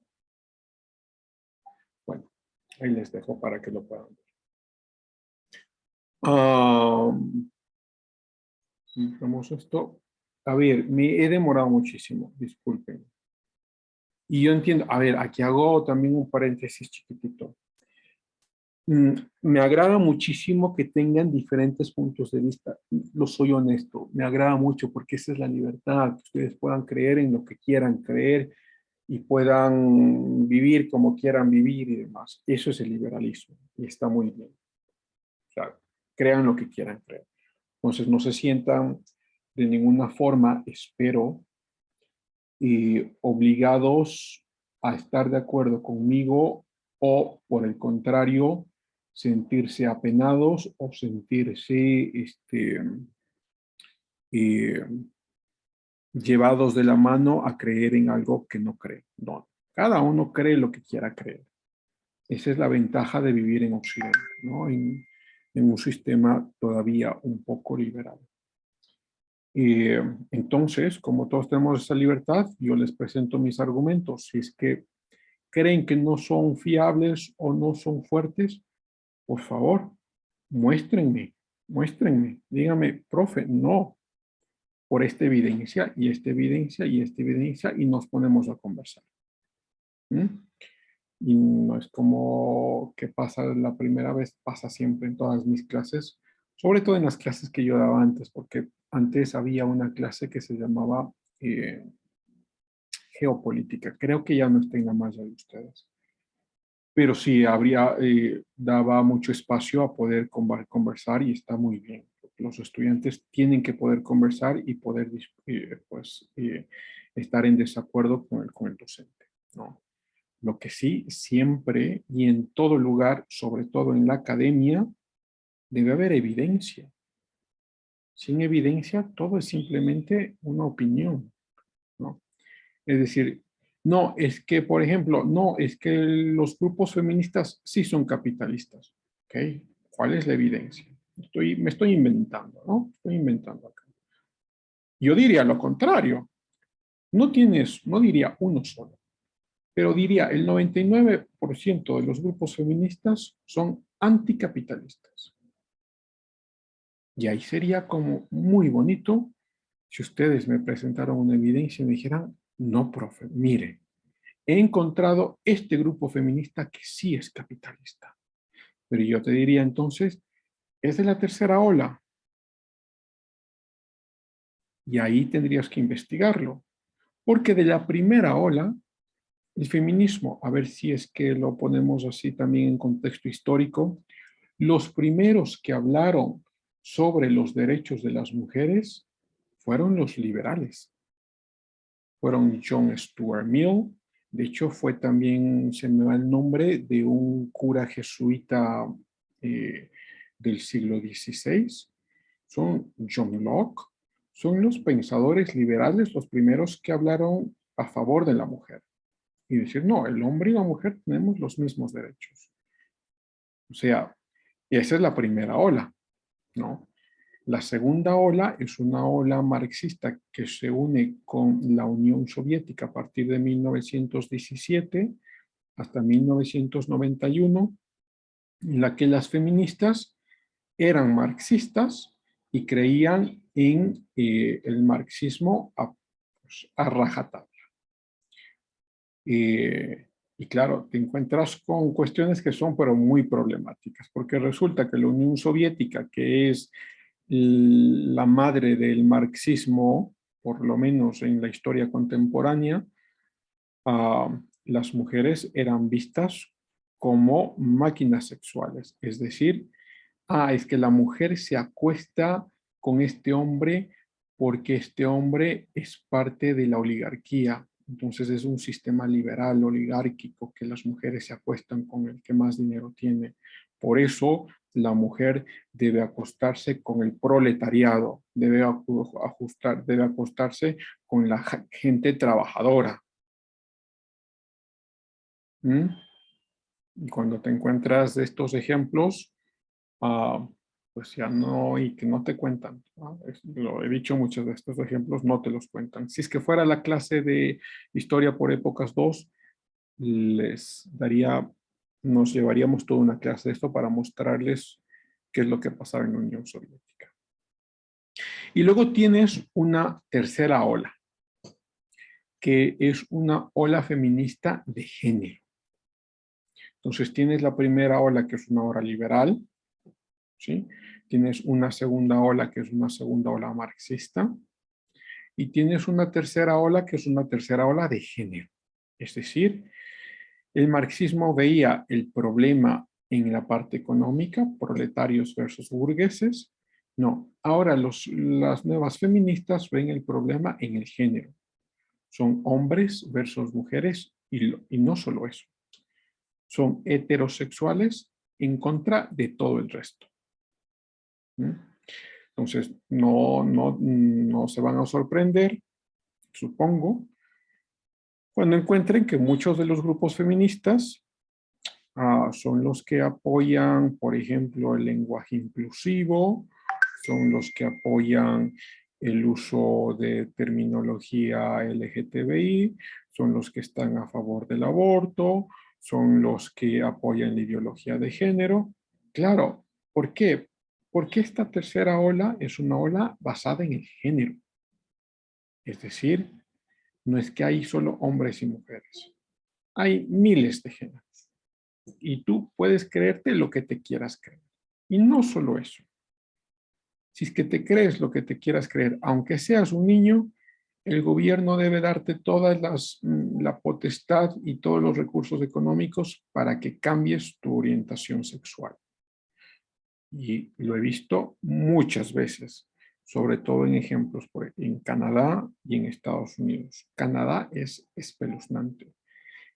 Bueno, ahí les dejo para que lo puedan ver. Vamos esto. A ver, me he demorado muchísimo, disculpen. Y yo entiendo, a ver, aquí hago también un paréntesis chiquitito. Me agrada muchísimo que tengan diferentes puntos de vista. Lo soy honesto, me agrada mucho porque esa es la libertad, que ustedes puedan creer en lo que quieran creer y puedan vivir como quieran vivir y demás. Eso es el liberalismo y está muy bien. O sea, crean lo que quieran creer. Entonces no se sientan de ninguna forma, espero, obligados a estar de acuerdo conmigo o, por el contrario, sentirse apenados o sentirse eh, llevados de la mano a creer en algo que no cree. No, cada uno cree lo que quiera creer. Esa es la ventaja de vivir en Occidente, ¿no? En un sistema todavía un poco liberal. Entonces, como todos tenemos esa libertad, yo les presento mis argumentos. Si es que creen que no son fiables o no son fuertes, por favor, muéstrenme, díganme, profe, no, por esta evidencia y esta evidencia y esta evidencia y nos ponemos a conversar. ¿Mm? Y no es como que pasa la primera vez, pasa siempre en todas mis clases, sobre todo en las clases que yo daba antes, porque antes había una clase que se llamaba geopolítica. Creo que ya no está en la malla de ustedes. Pero sí, daba mucho espacio a poder conversar y está muy bien. Los estudiantes tienen que poder conversar y poder estar en desacuerdo con el docente, ¿no? Lo que sí, siempre y en todo lugar, sobre todo en la academia, debe haber evidencia. Sin evidencia, todo es simplemente una opinión, ¿no? Es decir, no, es que, por ejemplo, no, es que los grupos feministas sí son capitalistas, ¿ok? ¿Cuál es la evidencia? Me estoy inventando, ¿no? Estoy inventando acá. Yo diría lo contrario. No diría uno solo, pero diría el 99% de los grupos feministas son anticapitalistas. Y ahí sería como muy bonito si ustedes me presentaran una evidencia y me dijeran, no, profe, mire, he encontrado este grupo feminista que sí es capitalista. Pero yo te diría entonces, es de la tercera ola. Y ahí tendrías que investigarlo. Porque de la primera ola, el feminismo, a ver si es que lo ponemos así también en contexto histórico, los primeros que hablaron sobre los derechos de las mujeres fueron los liberales. Fueron John Stuart Mill, de hecho fue también, se me va el nombre, de un cura jesuita del siglo XVI. Son John Locke, son los pensadores liberales los primeros que hablaron a favor de la mujer. Y decir, no, el hombre y la mujer tenemos los mismos derechos. O sea, esa es la primera ola, ¿no? La segunda ola es una ola marxista que se une con la Unión Soviética a partir de 1917 hasta 1991, en la que las feministas eran marxistas y creían en el marxismo a rajatabla. Y claro, te encuentras con cuestiones que son pero muy problemáticas, porque resulta que la Unión Soviética, que es la madre del marxismo, por lo menos en la historia contemporánea, las mujeres eran vistas como máquinas sexuales. Es decir, es que la mujer se acuesta con este hombre porque este hombre es parte de la oligarquía. Entonces es un sistema liberal, oligárquico, que las mujeres se acuestan con el que más dinero tiene. Por eso la mujer debe acostarse con el proletariado, debe acostarse con la gente trabajadora. ¿Mm? Y cuando te encuentras estos ejemplos, pues ya no, y que no te cuentan, ¿no? Lo he dicho, muchos de estos ejemplos no te los cuentan. Si es que fuera la clase de Historia por Épocas 2, nos llevaríamos toda una clase de esto para mostrarles qué es lo que pasaba en la Unión Soviética. Y luego tienes una tercera ola. que es una ola feminista de género. Entonces tienes la primera ola, que es una ola liberal, ¿sí? Tienes una segunda ola, que es una segunda ola marxista, y tienes una tercera ola, que es una tercera ola de género. Es decir, el marxismo veía el problema en la parte económica, proletarios versus burgueses. No, ahora las nuevas feministas ven el problema en el género. Son hombres versus mujeres y no solo eso. Son heterosexuales en contra de todo el resto. ¿Mm? Entonces, no se van a sorprender, supongo, cuando encuentren que muchos de los grupos feministas son los que apoyan, por ejemplo, el lenguaje inclusivo, son los que apoyan el uso de terminología LGTBI, son los que están a favor del aborto, son los que apoyan la ideología de género. Claro, ¿por qué? Porque esta tercera ola es una ola basada en el género. Es decir, no es que hay solo hombres y mujeres. Hay miles de géneros. Y tú puedes creerte lo que te quieras creer. Y no solo eso. Si es que te crees lo que te quieras creer, aunque seas un niño, el gobierno debe darte toda la potestad y todos los recursos económicos para que cambies tu orientación sexual. Y lo he visto muchas veces, sobre todo en ejemplos en Canadá y en Estados Unidos. Canadá es espeluznante.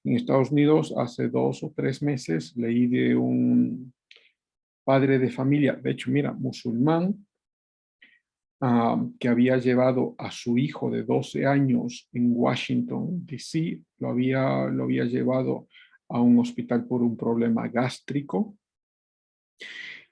En Estados Unidos, hace 2 o 3 meses, leí de un padre de familia, de hecho, mira, musulmán, que había llevado a su hijo de 12 años en Washington, D.C., lo había llevado a un hospital por un problema gástrico.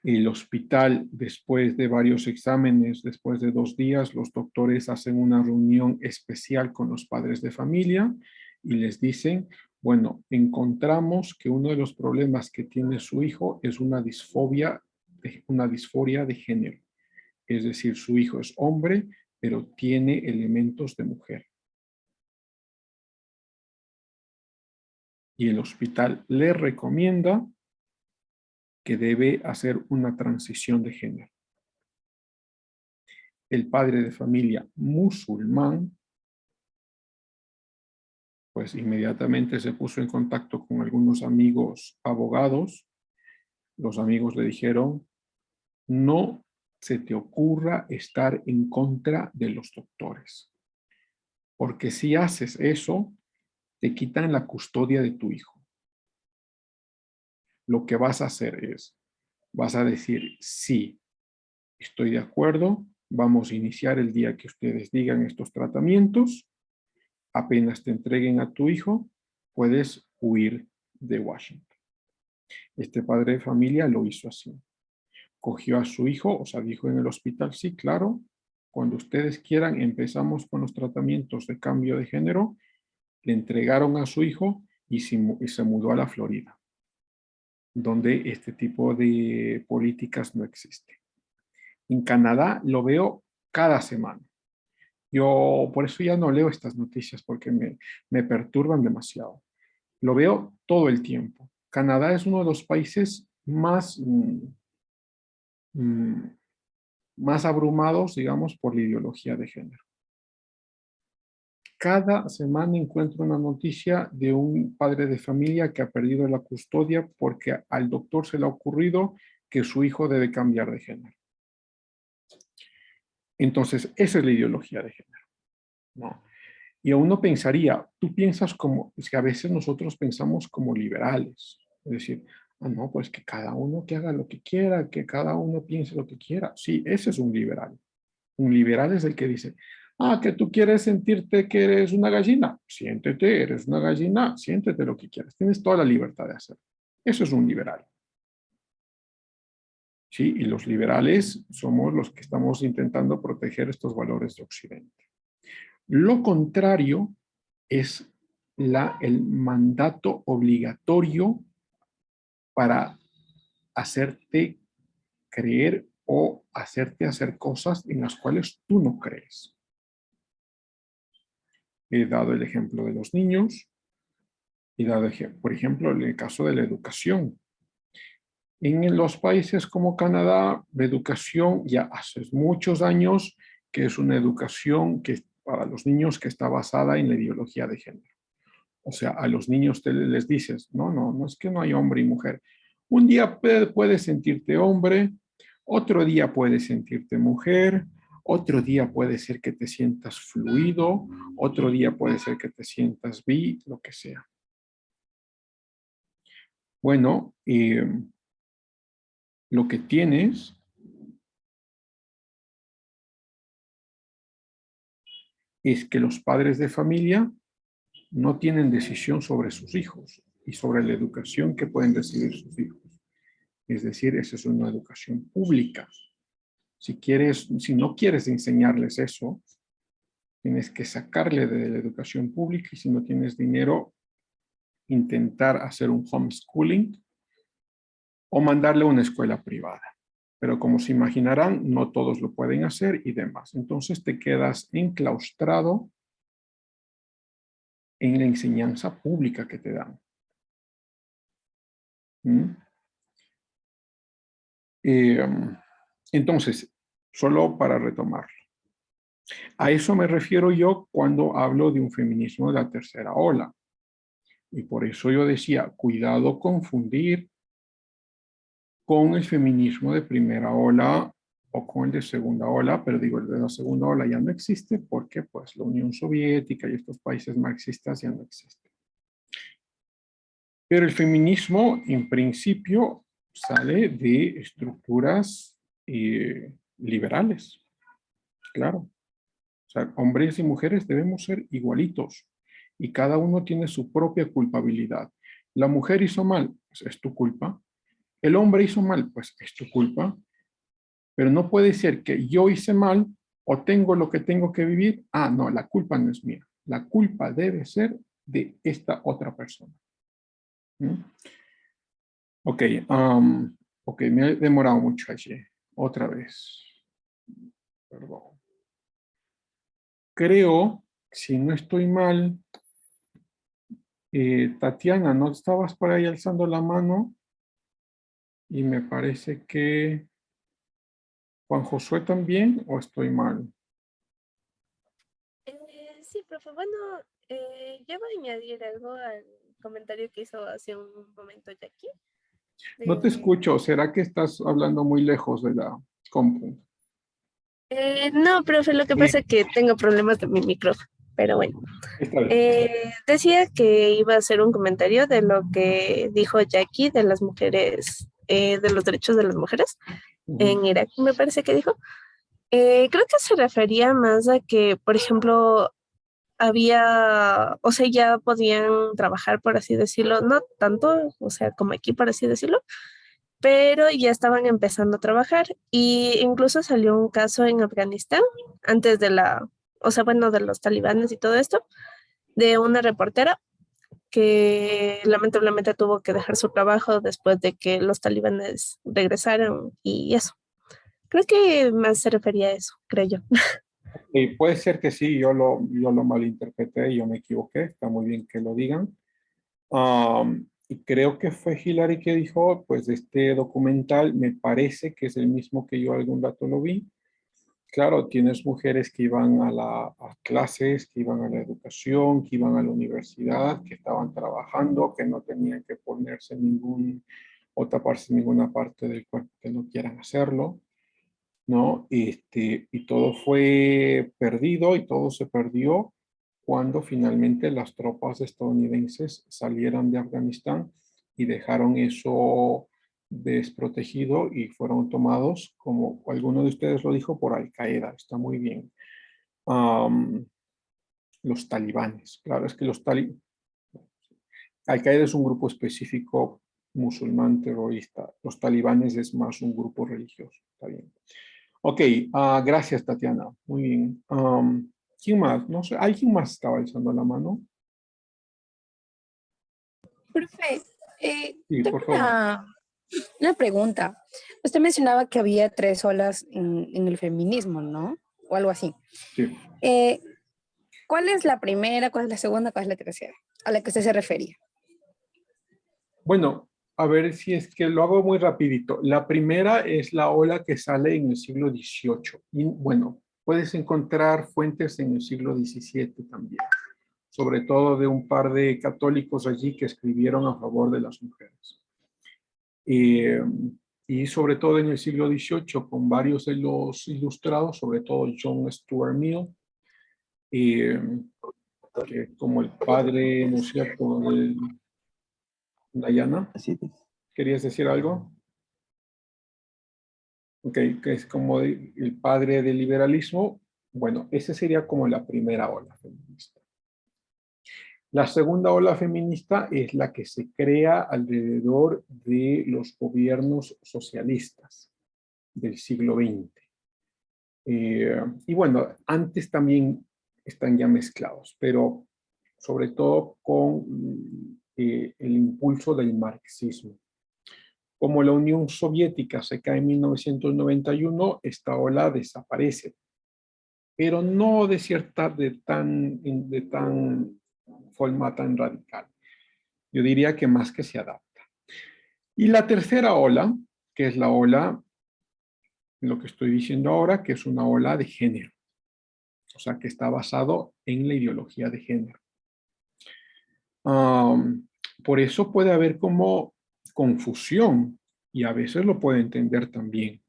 El hospital, después de varios exámenes, después de 2 días, los doctores hacen una reunión especial con los padres de familia y les dicen, bueno, encontramos que uno de los problemas que tiene su hijo es una disforia de género. Es decir, su hijo es hombre, pero tiene elementos de mujer. Y el hospital le recomienda que debe hacer una transición de género. El padre de familia musulmán, pues inmediatamente se puso en contacto con algunos amigos abogados. Los amigos le dijeron, no se te ocurra estar en contra de los doctores, porque si haces eso, te quitan la custodia de tu hijo. Lo que vas a hacer es, vas a decir, sí, estoy de acuerdo, vamos a iniciar el día que ustedes digan estos tratamientos, apenas te entreguen a tu hijo, puedes huir de Washington. Este padre de familia lo hizo así. Cogió a su hijo, o sea, dijo en el hospital, sí, claro, cuando ustedes quieran empezamos con los tratamientos de cambio de género, le entregaron a su hijo y se mudó a la Florida, donde este tipo de políticas no existe. En Canadá lo veo cada semana. Yo por eso ya no leo estas noticias porque me perturban demasiado. Lo veo todo el tiempo. Canadá es uno de los países más abrumados, digamos, por la ideología de género. Cada semana encuentro una noticia de un padre de familia que ha perdido la custodia porque al doctor se le ha ocurrido que su hijo debe cambiar de género. Entonces, esa es la ideología de género, ¿no? Y a uno pensaría, tú piensas como, es que a veces nosotros pensamos como liberales, es decir, no, pues que cada uno que haga lo que quiera, que cada uno piense lo que quiera. Sí, ese es un liberal. Un liberal es el que dice, que tú quieres sentirte que eres una gallina, siéntete, eres una gallina, siéntete lo que quieras, tienes toda la libertad de hacerlo. Eso es un liberal. Sí, y los liberales somos los que estamos intentando proteger estos valores de Occidente. Lo contrario es el mandato obligatorio para hacerte creer o hacerte hacer cosas en las cuales tú no crees. He dado el ejemplo de los niños. He dado, por ejemplo, el caso de la educación. En los países como Canadá, la educación ya hace muchos años que es una educación que para los niños que está basada en la ideología de género. O sea, a los niños les dices, no es que no hay hombre y mujer. Un día puedes sentirte hombre, otro día puedes sentirte mujer, otro día puede ser que te sientas fluido, otro día puede ser que te sientas bi, lo que sea. Bueno, lo que tienes es que los padres de familia no tienen decisión sobre sus hijos y sobre la educación que pueden recibir sus hijos. Es decir, esa es una educación pública. Si no quieres enseñarles eso, tienes que sacarle de la educación pública y si no tienes dinero, intentar hacer un homeschooling o mandarle a una escuela privada. Pero como se imaginarán, no todos lo pueden hacer y demás. Entonces te quedas enclaustrado en la enseñanza pública que te dan. Entonces, solo para retomarlo. A eso me refiero yo cuando hablo de un feminismo de la tercera ola. Y por eso yo decía, cuidado confundir con el feminismo de primera ola o con el de segunda ola, pero digo, el de la segunda ola ya no existe porque pues la Unión Soviética y estos países marxistas ya no existen. Pero el feminismo, en principio, sale de estructuras liberales, claro. O sea, hombres y mujeres debemos ser igualitos y cada uno tiene su propia culpabilidad. La mujer hizo mal, pues es tu culpa. El hombre hizo mal, pues es tu culpa. Pero no puede ser que yo hice mal o tengo lo que tengo que vivir. Ah, no, la culpa no es mía. La culpa debe ser de esta otra persona. Ok, me he demorado mucho allí. Otra vez. Perdón. Creo, si no estoy mal, Tatiana, ¿no estabas por ahí alzando la mano? Y me parece que Juan Josué también, ¿o estoy mal? Sí, profe, bueno, yo voy a añadir algo al comentario que hizo hace un momento Jackie. No te escucho, ¿será que estás hablando muy lejos de la compu? No, profe, lo que pasa es que tengo problemas de mi micrófono, pero bueno. Está bien. Decía que iba a hacer un comentario de lo que dijo Jackie de las mujeres, de los derechos de las mujeres en Irak, me parece que dijo. Creo que se refería más a que, por ejemplo, ya podían trabajar, por así decirlo, no tanto, o sea, como aquí, por así decirlo, pero ya estaban empezando a trabajar y incluso salió un caso en Afganistán antes de de los talibanes y todo esto, de una reportera que lamentablemente tuvo que dejar su trabajo después de que los talibanes regresaron y eso. Creo que más se refería a eso, creo yo. Y puede ser que sí, yo lo malinterpreté, yo me equivoqué, está muy bien que lo digan. Y creo que fue Hillary que dijo, pues este documental me parece que es el mismo que yo algún dato lo vi. Claro, tienes mujeres que iban a clases, que iban a la educación, que iban a la universidad, que estaban trabajando, que no tenían que ponerse o taparse ninguna parte del cuerpo que no quieran hacerlo, ¿no? Y todo fue perdido y todo se perdió cuando finalmente las tropas estadounidenses salieron de Afganistán y dejaron eso desprotegido y fueron tomados, como alguno de ustedes lo dijo, por Al Qaeda. Está muy bien. Los talibanes. Claro, es que Al Qaeda es un grupo específico musulmán terrorista. Los talibanes es más un grupo religioso. Está bien. Ok, gracias, Tatiana. Muy bien. ¿Quién más? No sé, ¿alguien más estaba alzando la mano? Profe, Sí, tengo por favor. una pregunta. Usted mencionaba que había 3 olas en el feminismo, ¿no? O algo así. Sí. Eh, ¿cuál es la primera, cuál es la segunda, cuál es la tercera? A la que usted se refería. Bueno, a ver si es que lo hago muy rapidito. La primera es la ola que sale en el siglo XVIII. Y bueno, puedes encontrar fuentes en el siglo XVII también, sobre todo de un par de católicos allí que escribieron a favor de las mujeres. Y sobre todo en el siglo XVIII, con varios de los ilustrados, sobre todo John Stuart Mill, que como el padre, ¿no es cierto?, Diana, ¿querías decir algo? Ok, que es como el padre del liberalismo. Bueno, esa sería como la primera ola feminista. La segunda ola feminista es la que se crea alrededor de los gobiernos socialistas del siglo XX. Y bueno, antes también están ya mezclados, pero sobre todo con el impulso del marxismo. Como la Unión Soviética se cae en 1991, esta ola desaparece, pero no de tan forma tan radical. Yo diría que más que se adapta. Y la tercera ola, que es la ola, lo que estoy diciendo ahora, que es una ola de género, o sea, que está basado en la ideología de género. Por eso puede haber como confusión, y a veces lo puedo entender también,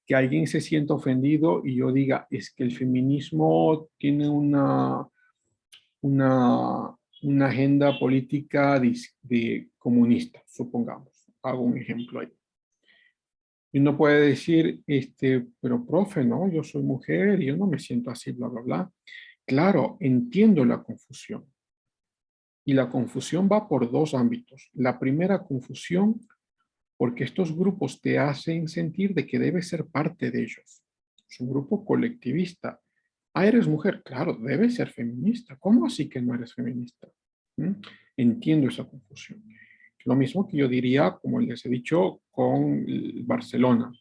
que alguien se sienta ofendido y yo diga, es que el feminismo tiene una agenda política de comunista, supongamos. Hago un ejemplo ahí. Y uno puede decir, pero profe, ¿no? Yo soy mujer y yo no me siento así, bla, bla, bla. Claro, entiendo la confusión. Y la confusión va por dos ámbitos. La primera confusión, porque estos grupos te hacen sentir de que debes ser parte de ellos. Es un grupo colectivista. Ah, eres mujer. Claro, debes ser feminista. ¿Cómo así que no eres feminista? ¿Mm? Entiendo esa confusión. Lo mismo que yo diría, como les he dicho, con el Barcelona.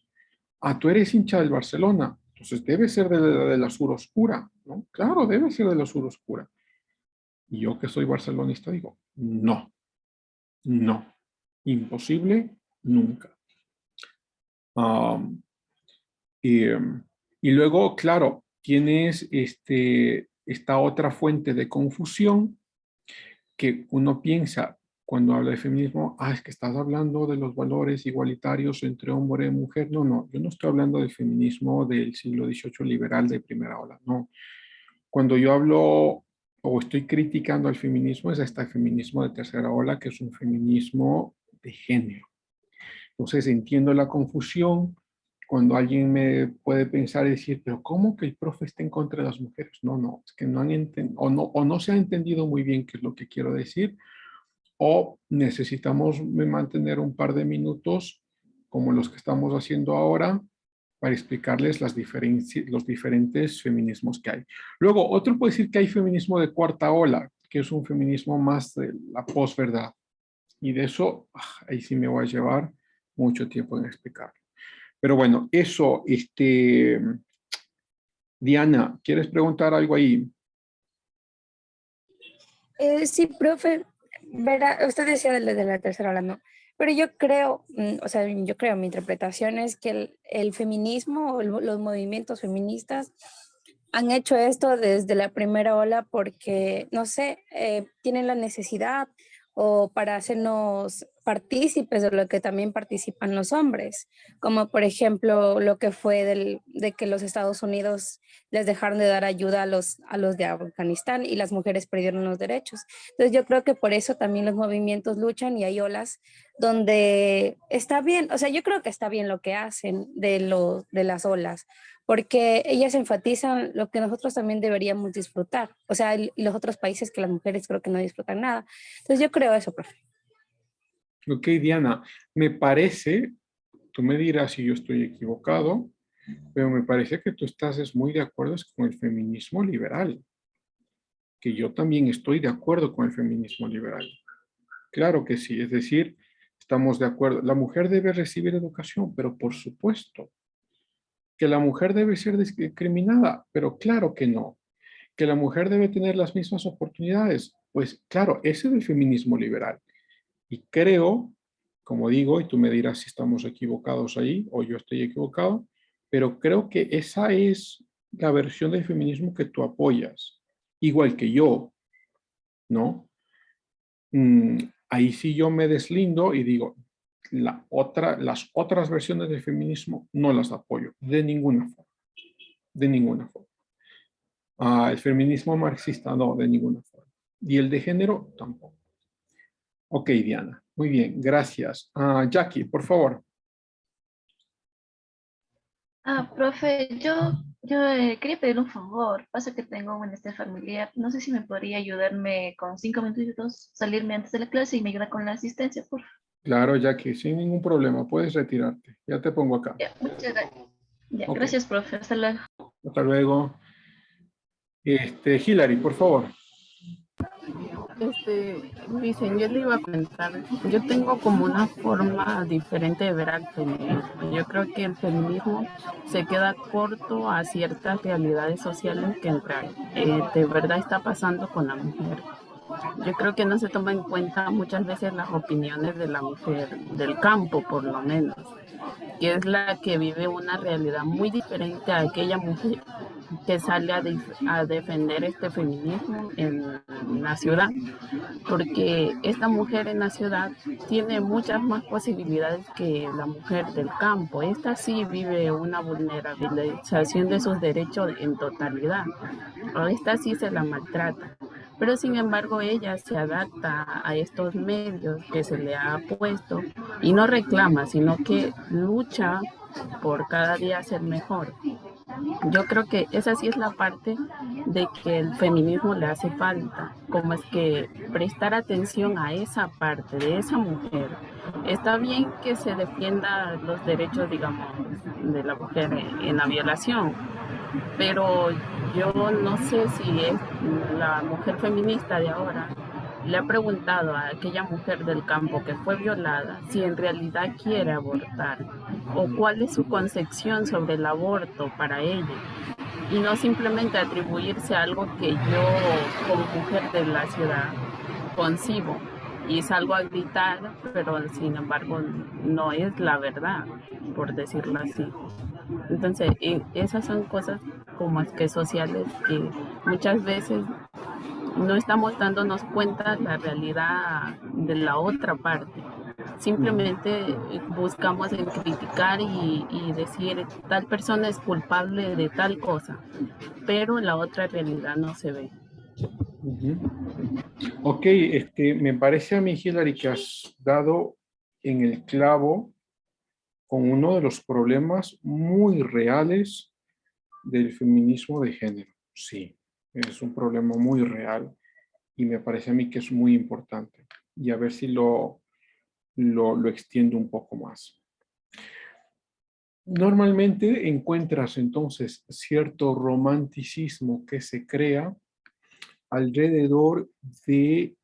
Ah, tú eres hincha del Barcelona. Entonces debe ser de la sur oscura, ¿no? Claro, debe ser de la sur oscura. Y yo que soy barcelonista digo, no, no, imposible, nunca. Y luego, claro, tienes esta otra fuente de confusión que uno piensa cuando habla de feminismo, es que estás hablando de los valores igualitarios entre hombre y mujer. No, no, yo no estoy hablando del feminismo del siglo XVIII liberal de primera ola, no. Cuando yo hablo o estoy criticando al feminismo, es este feminismo de tercera ola, que es un feminismo de género. Entonces entiendo la confusión cuando alguien me puede pensar y decir, pero ¿cómo que el profe está en contra de las mujeres? No, no, es que no han entendido, o no se ha entendido muy bien qué es lo que quiero decir, o necesitamos mantener un par de minutos como los que estamos haciendo ahora para explicarles los diferentes feminismos que hay. Luego, otro puede decir que hay feminismo de cuarta ola, que es un feminismo más de la posverdad. Y de eso, ahí sí me voy a llevar mucho tiempo en explicarlo. Pero bueno, eso, Diana, ¿quieres preguntar algo ahí? Sí, profe, verá, usted decía de la tercera ola, ¿no? Pero yo creo, o sea, yo creo, mi interpretación es que el feminismo, los movimientos feministas han hecho esto desde la primera ola porque, no sé, tienen la necesidad o para hacernos partícipes de lo que también participan los hombres, como por ejemplo lo que fue de que los Estados Unidos les dejaron de dar ayuda a los de Afganistán y las mujeres perdieron los derechos. Entonces yo creo que por eso también los movimientos luchan y hay olas donde está bien, o sea, yo creo que está bien lo que hacen de las olas, porque ellas enfatizan lo que nosotros también deberíamos disfrutar, o sea, y los otros países que las mujeres creo que no disfrutan nada. Entonces yo creo eso, profe. Ok, Diana, me parece, tú me dirás si yo estoy equivocado, pero me parece que tú estás muy de acuerdo con el feminismo liberal, que yo también estoy de acuerdo con el feminismo liberal. Claro que sí, es decir, estamos de acuerdo. La mujer debe recibir educación, pero por supuesto. Que la mujer debe ser discriminada, pero claro que no. ¿Que la mujer debe tener las mismas oportunidades? Pues claro, ese es el feminismo liberal. Y creo, como digo, y tú me dirás si estamos equivocados ahí o yo estoy equivocado, pero creo que esa es la versión del feminismo que tú apoyas, igual que yo, ¿no? Ahí sí yo me deslindo y digo, las otras versiones del feminismo no las apoyo de ninguna forma, de ninguna forma. El feminismo marxista no, de ninguna forma. Y el de género tampoco. Ok, Diana. Muy bien, gracias. Jackie, por favor. Profe, yo quería pedir un favor. Pasa que tengo un menester familiar. No sé si me podría ayudarme con 5 minutos, salirme antes de la clase y me ayuda con la asistencia, por favor. Claro, Jackie, sin ningún problema. Puedes retirarte. Ya te pongo acá. Ya, muchas gracias. Ya, Ok, gracias, profe. Hasta luego. hasta luego. Hilary, por favor. Dicen, yo le iba a comentar, yo tengo como una forma diferente de ver al feminismo. Yo creo que el feminismo se queda corto a ciertas realidades sociales que de verdad está pasando con la mujer. Yo creo que no se toma en cuenta muchas veces las opiniones de la mujer, del campo por lo menos, que es la que vive una realidad muy diferente a aquella mujer que sale a defender este feminismo en la ciudad, porque esta mujer en la ciudad tiene muchas más posibilidades que la mujer del campo. Esta sí vive una vulnerabilización de sus derechos en totalidad. A esta sí se la maltrata. Pero sin embargo ella se adapta a estos medios que se le ha puesto y no reclama, sino que lucha por cada día ser mejor. Yo creo que esa sí es la parte de que el feminismo le hace falta, como es que prestar atención a esa parte de esa mujer. Está bien que se defienda los derechos, digamos, de la mujer en la violación, pero yo no sé si es la mujer feminista de ahora le ha preguntado a aquella mujer del campo que fue violada si en realidad quiere abortar o cuál es su concepción sobre el aborto para ella y no simplemente atribuirse a algo que yo como mujer de la ciudad concibo y salgo a gritar, pero sin embargo no es la verdad, por decirlo así. Entonces, esas son cosas como es que sociales que muchas veces no estamos dándonos cuenta de la realidad de la otra parte. Simplemente buscamos en criticar y decir tal persona es culpable de tal cosa, pero la otra realidad no se ve. Ok, me parece a mí, Hilary, que has dado en el clavo con uno de los problemas muy reales del feminismo de género. Sí, es un problema muy real y me parece a mí que es muy importante. Y a ver si lo extiendo un poco más. Normalmente encuentras entonces cierto romanticismo que se crea alrededor de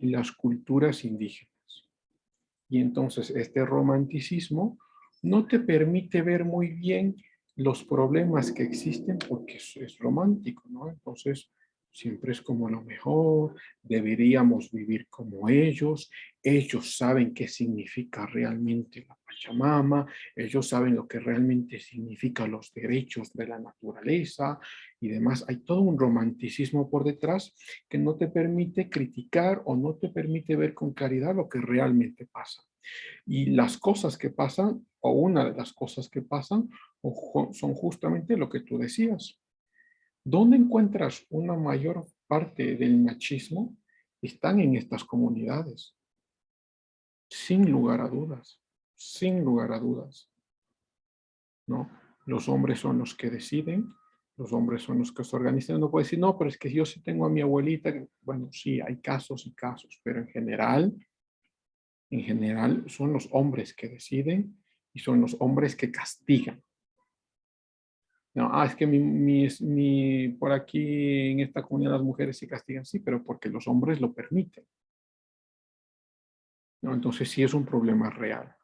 las culturas indígenas. Y entonces este romanticismo no te permite ver muy bien los problemas que existen porque es romántico, ¿no? Entonces siempre es como lo mejor, deberíamos vivir como ellos saben qué significa realmente la Pachamama, ellos saben lo que realmente significan los derechos de la naturaleza y demás. Hay todo un romanticismo por detrás que no te permite criticar o no te permite ver con claridad lo que realmente pasa. Y las cosas que pasan, o una de las cosas que pasan, son justamente lo que tú decías. ¿Dónde encuentras una mayor parte del machismo? Están en estas comunidades. Sin lugar a dudas. Sin lugar a dudas. ¿No? Los hombres son los que deciden, los hombres son los que se organizan. No puede decir, no, pero es que yo sí tengo a mi abuelita. Bueno, sí, hay casos y casos, pero en general son los hombres que deciden y son los hombres que castigan. No, es que por aquí en esta comunidad las mujeres sí castigan, sí, pero porque los hombres lo permiten. ¿No? Entonces sí es un problema real.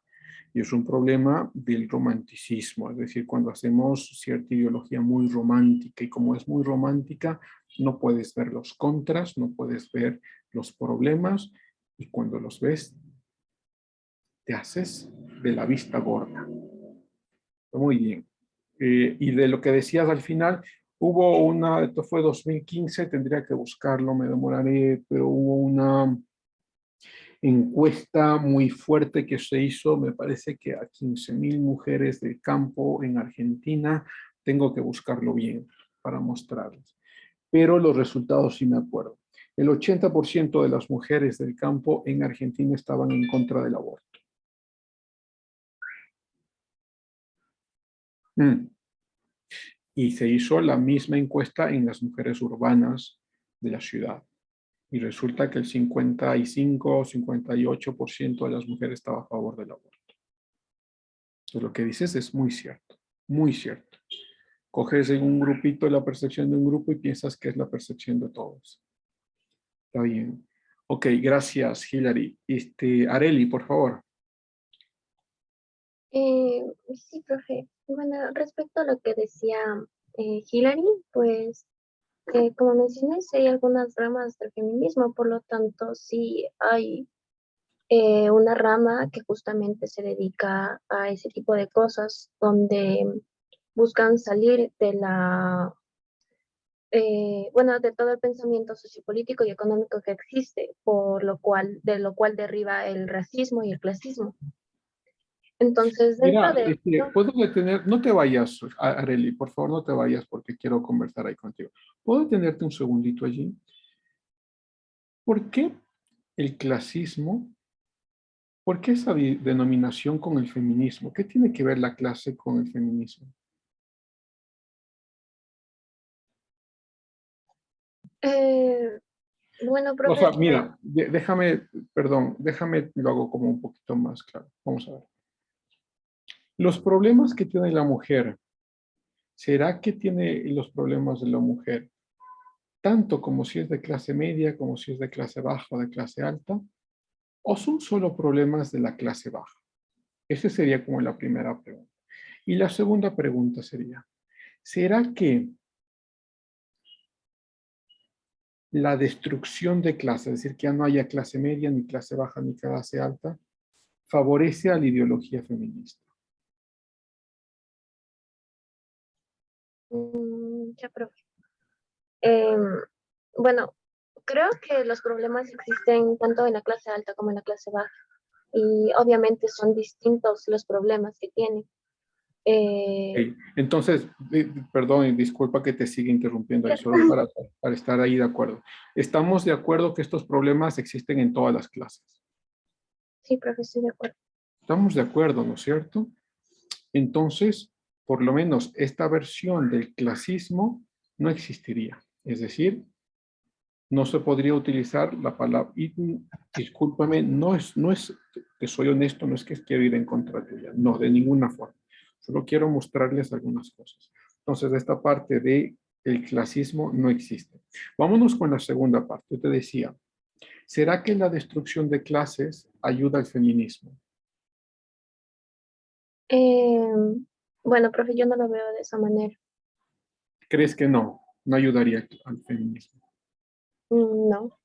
Y es un problema del romanticismo, es decir, cuando hacemos cierta ideología muy romántica y como es muy romántica, No puedes ver los contras, no puedes ver los problemas, y cuando los ves, te haces de la vista gorda. Muy bien. Y de lo que decías al final, hubo una, esto fue 2015, tendría que buscarlo, me demoraré, pero hubo una encuesta muy fuerte que se hizo, me parece que a 15.000 mujeres del campo en Argentina. Tengo que buscarlo bien para mostrarles. Pero los resultados sí me acuerdo. El 80% de las mujeres del campo en Argentina estaban en contra del aborto. Y se hizo la misma encuesta en las mujeres urbanas de la ciudad. Y resulta que el 55 o 58% de las mujeres estaba a favor del aborto. Entonces, lo que dices es muy cierto, muy cierto. Coges en un grupito la percepción de un grupo y piensas que es la percepción de todos. Está bien. Ok, gracias, Hilary. Areli, por favor. Sí, profe. Bueno, respecto a lo que decía Hillary, pues como mencioné, sí hay algunas ramas del feminismo, por lo tanto, sí hay una rama que justamente se dedica a ese tipo de cosas, donde buscan salir de bueno, de todo el pensamiento sociopolítico y económico que existe, de lo cual deriva el racismo y el clasismo. Entonces, dentro Mira, de esto, puedo detener, no te vayas, Areli, por favor, no te vayas porque quiero conversar ahí contigo. ¿Puedo detenerte un segundito allí? ¿Por qué el clasismo? ¿Por qué esa denominación con el feminismo? ¿Qué tiene que ver la clase con el feminismo? eh, bueno, O profe, sea, mira, déjame, perdón, déjame, lo hago como un poquito más claro. Vamos a ver. Los problemas que tiene la mujer, ¿será que tiene los problemas de la mujer tanto como si es de clase media, como si es de clase baja o de clase alta? ¿O son solo problemas de la clase baja? Esa sería como la primera pregunta. Y la segunda pregunta sería, ¿será que la destrucción de clases, es decir, que ya no haya clase media, ni clase baja, ni clase alta, favorece a la ideología feminista? ya, profe. Bueno, creo que los problemas existen tanto en la clase alta como en la clase baja. Y obviamente son distintos los problemas que tienen. Ok. Entonces, perdón y disculpa que te siga interrumpiendo ahí, solo para estar ahí de acuerdo. ¿Estamos de acuerdo que estos problemas existen en todas las clases? Sí, profe, estoy de acuerdo. Estamos de acuerdo, ¿no es cierto? Entonces, por lo menos esta versión del clasismo no existiría. Es decir, no se podría utilizar la palabra, y discúlpame, no es que soy honesto, no es que quiero ir en contra tuya, no, de ninguna forma. Solo quiero mostrarles algunas cosas. Entonces, esta parte de el clasismo no existe. Vámonos con la segunda parte. Yo te decía, ¿será que la destrucción de clases ayuda al feminismo? Bueno, profe, yo no lo veo de esa manera. ¿Crees que no? No ayudaría al feminismo. No.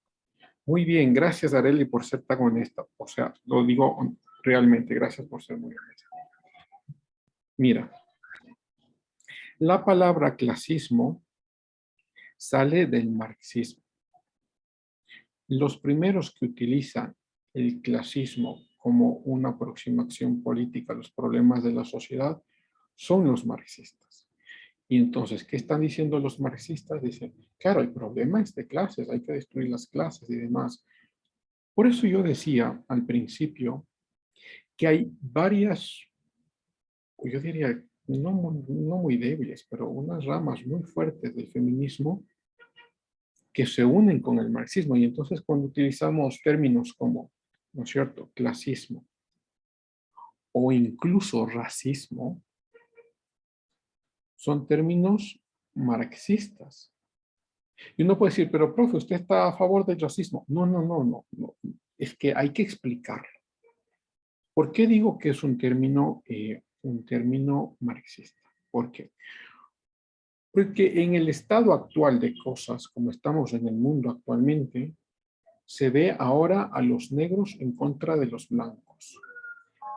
Muy bien, gracias Areli por ser tan honesta. O sea, lo digo realmente, gracias por ser muy honesta. Mira, la palabra clasismo sale del marxismo. Los primeros que utilizan el clasismo como una aproximación política a los problemas de la sociedad son los marxistas. Y entonces, ¿qué están diciendo los marxistas? Dicen, claro, el problema es de clases, hay que destruir las clases y demás. Por eso yo decía al principio que hay varias, yo diría, no muy débiles, pero unas ramas muy fuertes del feminismo que se unen con el marxismo. Y entonces cuando utilizamos términos como, ¿no es cierto?, clasismo o incluso racismo, son términos marxistas. Y uno puede decir, pero profe, ¿usted está a favor del racismo? No. Es que hay que explicarlo. ¿Por qué digo que es un término marxista? ¿Por qué? Porque en el estado actual de cosas, como estamos en el mundo actualmente, se ve ahora a los negros en contra de los blancos,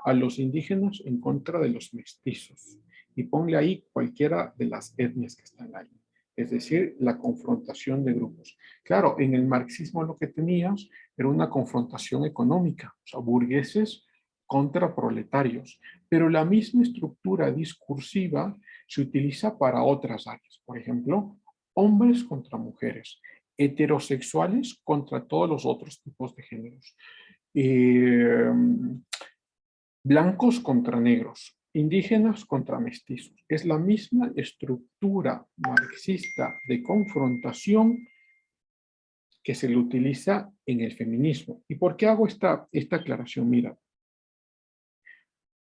a los indígenas en contra de los mestizos. Y ponle ahí cualquiera de las etnias que están ahí. Es decir, la confrontación de grupos. Claro, en el marxismo lo que tenías era una confrontación económica, o sea, burgueses contra proletarios. Pero la misma estructura discursiva se utiliza para otras áreas. Por ejemplo, hombres contra mujeres, heterosexuales contra todos los otros tipos de géneros. Eh, Blancos contra negros, indígenas contra mestizos. Es la misma estructura marxista de confrontación que se le utiliza en el feminismo. ¿Y por qué hago esta aclaración? Mira,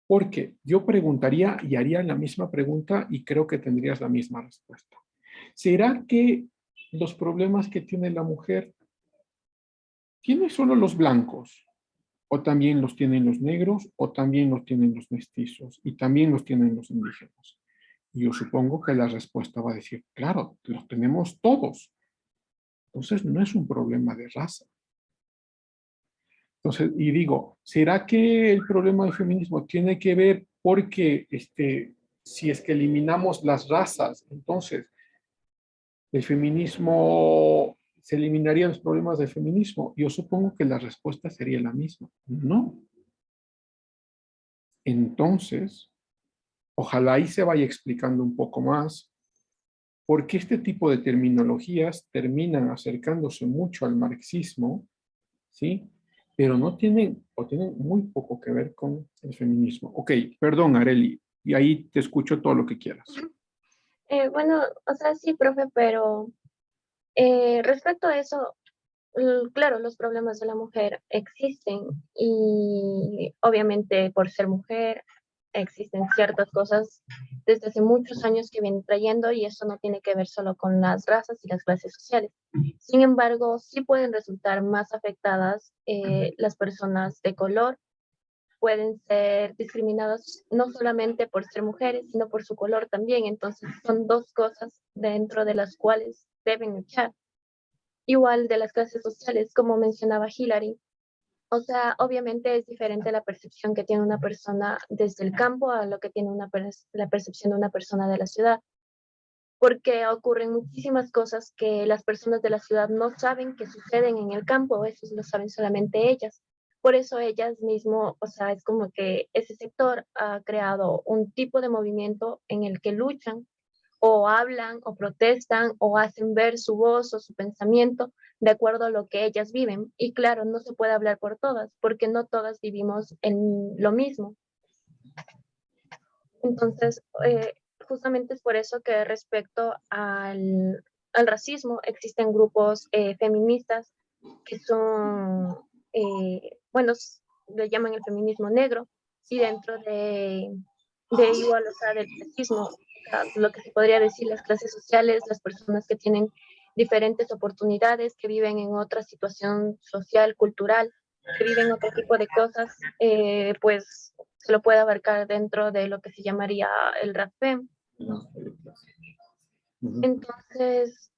porque yo preguntaría y haría la misma pregunta y creo que tendrías la misma respuesta. ¿Será que los problemas que tiene la mujer tienen solo los blancos? ¿O también los tienen los negros? ¿O también los tienen los mestizos? ¿Y también los tienen los indígenas? Y yo supongo que la respuesta va a decir, claro, los tenemos todos. Entonces no es un problema de raza. Entonces, y digo, ¿será que el problema del feminismo tiene que ver porque si es que eliminamos las razas, entonces el feminismo, se eliminarían los problemas del feminismo? Yo supongo que la respuesta sería la misma. No. Entonces, ojalá ahí se vaya explicando un poco más, porque este tipo de terminologías terminan acercándose mucho al marxismo, ¿sí? Pero no tienen, o tienen muy poco que ver con el feminismo. Ok, perdón, Areli, y ahí te escucho todo lo que quieras. Bueno, o sea, sí, profe, pero respecto a eso, claro, los problemas de la mujer existen y obviamente por ser mujer existen ciertas cosas desde hace muchos años que vienen trayendo y eso no tiene que ver solo con las razas y las clases sociales. Sin embargo, sí pueden resultar más afectadas las personas de color, pueden ser discriminadas no solamente por ser mujeres, sino por su color también. Entonces, son dos cosas dentro de las cuales deben luchar. Igual de las clases sociales, como mencionaba Hillary. O sea, obviamente es diferente la percepción que tiene una persona desde el campo a lo que tiene la percepción de una persona de la ciudad, porque ocurren muchísimas cosas que las personas de la ciudad no saben que suceden en el campo, eso lo saben solamente ellas. Por eso ellas mismo, o sea, es como que ese sector ha creado un tipo de movimiento en el que luchan o hablan o protestan o hacen ver su voz o su pensamiento de acuerdo a lo que ellas viven. Y claro, no se puede hablar por todas, porque no todas vivimos en lo mismo. Entonces, justamente es por eso que respecto al racismo existen grupos feministas que son, bueno, le llaman el feminismo negro, y dentro de igual, o sea, del racismo, o sea, lo que se podría decir las clases sociales, las personas que tienen diferentes oportunidades, que viven en otra situación social, cultural, que viven otro tipo de cosas, pues se lo puede abarcar dentro de lo que se llamaría el RAFEM. Entonces,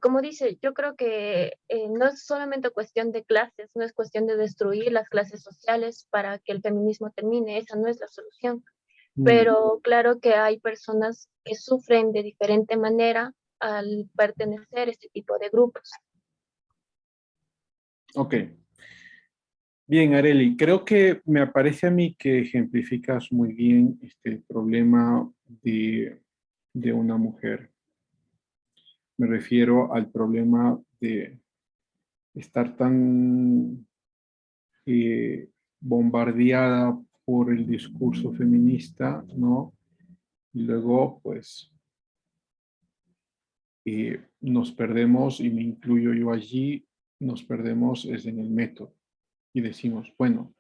como dice, yo creo que no es solamente cuestión de clases, no es cuestión de destruir las clases sociales para que el feminismo termine, esa no es la solución. Pero claro que hay personas que sufren de diferente manera al pertenecer a este tipo de grupos. Ok. Bien, Areli, creo que me parece a mí que ejemplificas muy bien este problema de una mujer. Me refiero al problema de estar tan bombardeada por el discurso feminista, ¿no? Y luego, pues, nos perdemos, y me incluyo yo allí, nos perdemos es en el método. Y decimos, bueno,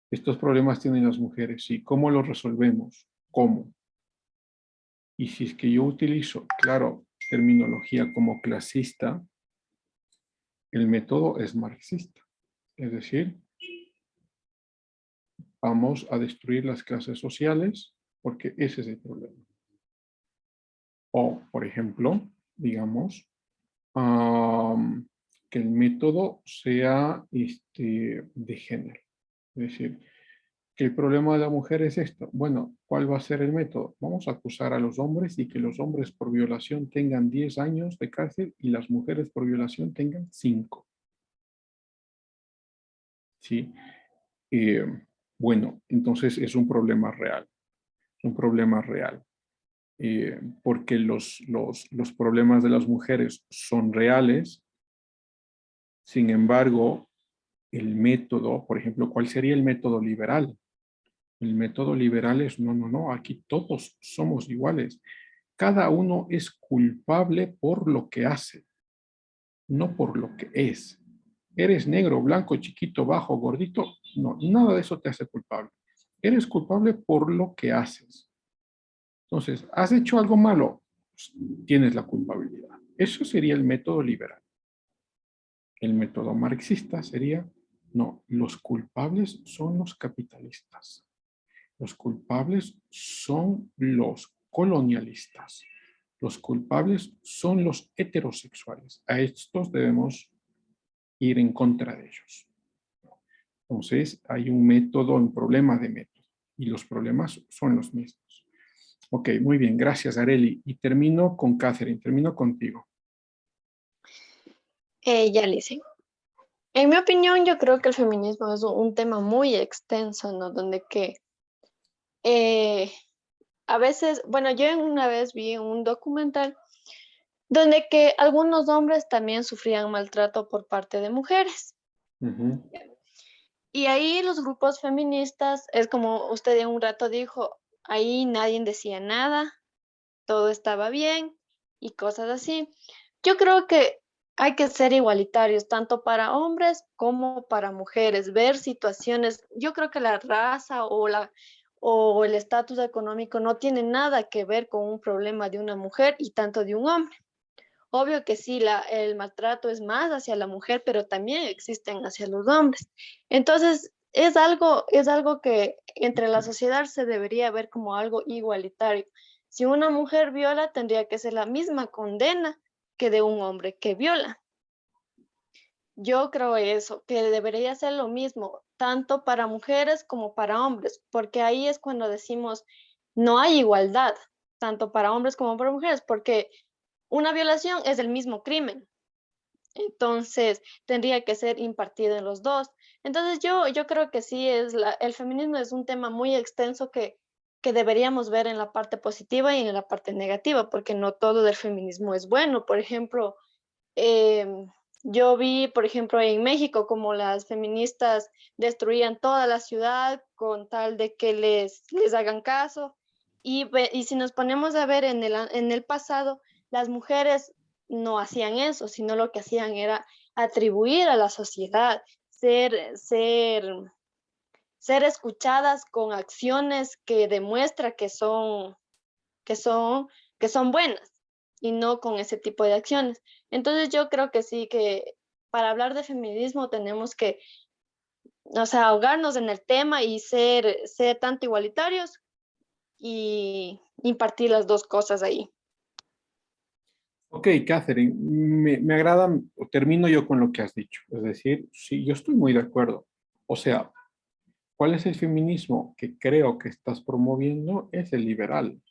estos problemas tienen las mujeres, ¿y cómo los resolvemos? ¿Cómo? Y si es que yo utilizo, claro, terminología como clasista, el método es marxista. Es decir, vamos a destruir las clases sociales porque ese es el problema. O, por ejemplo, digamos, que el método sea de género. Es decir, que el problema de la mujer es esto. Bueno, ¿cuál va a ser el método? Vamos a acusar a los hombres y que los hombres por violación tengan 10 años de cárcel y las mujeres por violación tengan 5. ¿Sí? Eh, bueno, entonces es un problema real. Es un problema real. Porque los problemas de las mujeres son reales. Sin embargo, el método, por ejemplo, ¿cuál sería el método liberal? El método liberal es, no, aquí todos somos iguales. Cada uno es culpable por lo que hace, no por lo que es. Eres negro, blanco, chiquito, bajo, gordito. No, nada de eso te hace culpable. Eres culpable por lo que haces. Entonces, ¿has hecho algo malo? Pues, tienes la culpabilidad. Eso sería el método liberal. El método marxista sería, no, los culpables son los capitalistas. Los culpables son los colonialistas. Los culpables son los heterosexuales. A estos debemos ir en contra de ellos. Entonces, hay un método, un problema de método. Y los problemas son los mismos. Ok, muy bien. Gracias, Areli. Y termino con Catherine. Termino contigo. Ya le hice. En mi opinión, yo creo que el feminismo es un tema muy extenso, ¿no? Donde que a veces, bueno, yo una vez vi un documental donde que algunos hombres también sufrían maltrato por parte de mujeres. Ujú. Y ahí los grupos feministas, es como usted de un rato dijo, ahí nadie decía nada, todo estaba bien y cosas así. Yo creo que hay que ser igualitarios, tanto para hombres como para mujeres, ver situaciones. Yo creo que la raza o el estatus económico no tiene nada que ver con un problema de una mujer y tanto de un hombre. Obvio que sí, el maltrato es más hacia la mujer, pero también existen hacia los hombres. Entonces, es algo que entre la sociedad se debería ver como algo igualitario. Si una mujer viola, tendría que ser la misma condena que de un hombre que viola. Yo creo eso, que debería ser lo mismo, tanto para mujeres como para hombres, porque ahí es cuando decimos no hay igualdad, tanto para hombres como para mujeres, porque una violación es el mismo crimen, entonces tendría que ser impartido en los dos. Entonces yo creo que sí, el feminismo es un tema muy extenso que deberíamos ver en la parte positiva y en la parte negativa, porque no todo del feminismo es bueno. Por ejemplo, yo vi, por ejemplo, en México como las feministas destruían toda la ciudad con tal de que les hagan caso. Y si nos ponemos a ver en el pasado, las mujeres no hacían eso, sino lo que hacían era atribuir a la sociedad, ser escuchadas con acciones que demuestran que son, que son buenas y no con ese tipo de acciones. Entonces yo creo que sí, que para hablar de feminismo tenemos que, o sea, ahogarnos en el tema y ser tanto igualitarios y impartir las dos cosas ahí. Ok, Catherine, me agrada, termino yo con lo que has dicho. Es decir, sí, yo estoy muy de acuerdo. O sea, ¿cuál es el feminismo que creo que estás promoviendo? Es el liberal,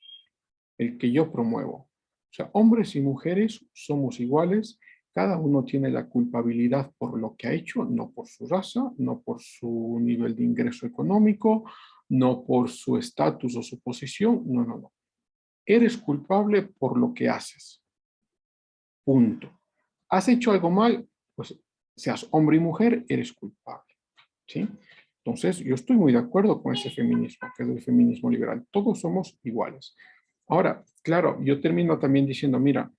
el que yo promuevo. O sea, hombres y mujeres somos iguales, cada uno tiene la culpabilidad por lo que ha hecho, no por su raza, no por su nivel de ingreso económico, no por su estatus o su posición, no. Eres culpable por lo que haces. Punto. ¿Has hecho algo mal? Pues seas hombre y mujer, eres culpable. ¿Sí? Entonces, yo estoy muy de acuerdo con ese feminismo, que es el feminismo liberal. Todos somos iguales. Ahora, claro, yo termino también diciendo, mira,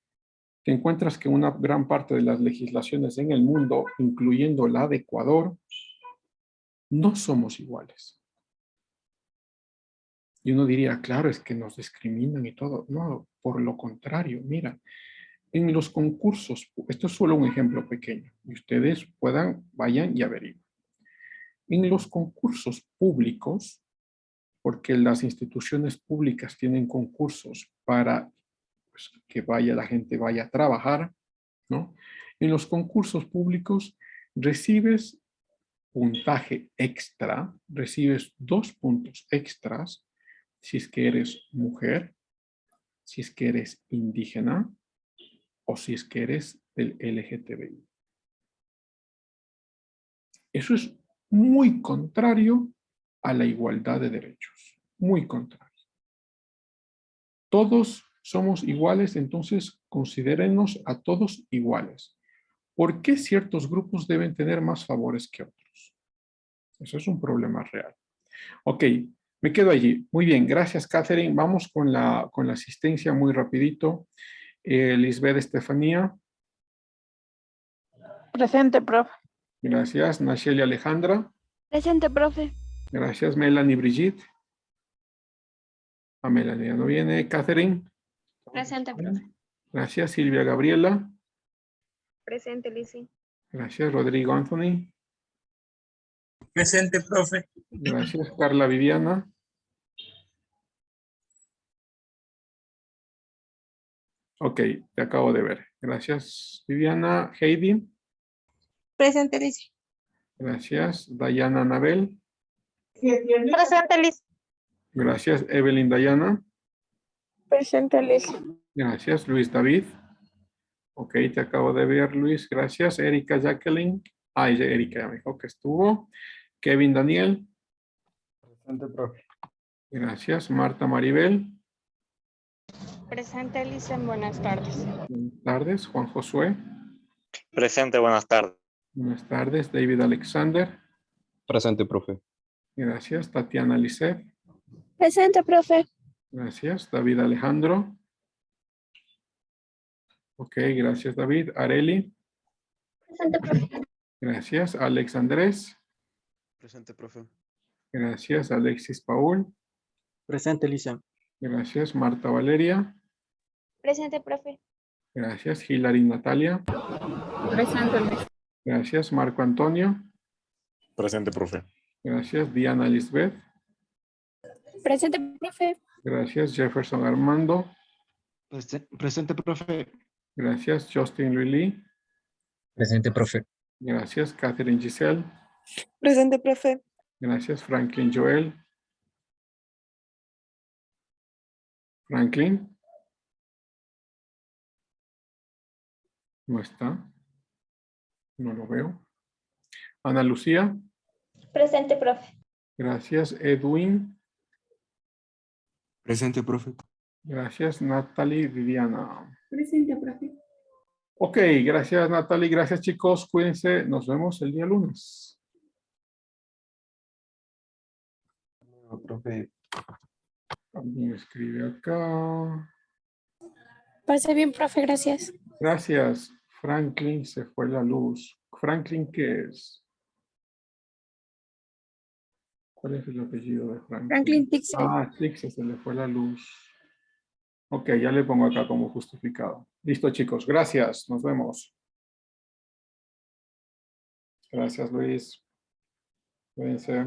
te encuentras que una gran parte de las legislaciones en el mundo, incluyendo la de Ecuador, no somos iguales. Y uno diría, claro, es que nos discriminan y todo. No, por lo contrario, mira, en los concursos, esto es solo un ejemplo pequeño, y ustedes vayan y averigüen. En los concursos públicos, porque las instituciones públicas tienen concursos para pues, que la gente vaya a trabajar, ¿no? En los concursos públicos recibes puntaje extra, recibes 2 puntos extras si es que eres mujer, si es que eres indígena o si es que eres del LGTBI. Eso es muy contrario a la igualdad de derechos, muy contrario. Todos somos iguales, entonces considérenos a todos iguales. ¿Por qué ciertos grupos deben tener más favores que otros? Eso es un problema real. Ok, me quedo allí. Muy bien, gracias, Catherine. Vamos con la asistencia muy rapidito. Lisbeth Estefanía. Presente, profe. Gracias. Nacheli Alejandra. Presente, profe. Gracias. Melanie Brigitte. A Melanie ya no viene. Catherine. Presente, profe. Gracias. Silvia Gabriela. Presente, Lizzy. Gracias. Rodrigo Anthony. Presente, profe. Gracias. Carla Viviana. Ok, te acabo de ver. Gracias, Viviana. Heidi. Presente, Lizzy. Gracias. Dayana Anabel. Presente, Lizzy. Gracias. Evelyn Dayana. Presente, Lizzy. Gracias. Luis David. Ok, te acabo de ver, Luis. Gracias. Erika Jacqueline. Erika ya me dijo que estuvo. Kevin Daniel. Presente, profe. Gracias. Marta Maribel. Presente, Lizzy. Buenas tardes. Buenas tardes. Juan Josué. Presente, buenas tardes. Buenas tardes. David Alexander. Presente, profe. Gracias. Tatiana Lisset. Presente, profe. Gracias. David Alejandro. Ok, gracias, David. Areli. Presente, profe. Gracias. Alex Andrés. Presente, profe. Gracias. Alexis Paul. Presente, Lisa. Gracias. Marta Valeria. Presente, profe. Gracias. Hilary Natalia. Presente, Lizzy. Gracias. Marco Antonio. Presente, profe. Gracias. Diana Lisbeth. Presente, profe. Gracias. Jefferson Armando. Presente, profe. Gracias. Justin Lili. Presente, profe. Gracias. Catherine Giselle. Presente, profe. Gracias. Franklin Joel. Franklin. No está. No lo veo. Ana Lucía. Presente, profe. Gracias. Edwin. Presente, profe. Gracias. Natalie Viviana. Presente, profe. Ok, gracias Natalie. Gracias chicos. Cuídense. Nos vemos el día lunes. Profe. Alguien escribe acá. Pase bien, profe, gracias. Gracias. Franklin, se fue la luz. Franklin, ¿qué es? ¿Cuál es el apellido de Franklin? Franklin Tixel. Tixel, se le fue la luz. Ok, ya le pongo acá como justificado. Listo, chicos. Gracias. Nos vemos. Gracias, Luis. Cuídense.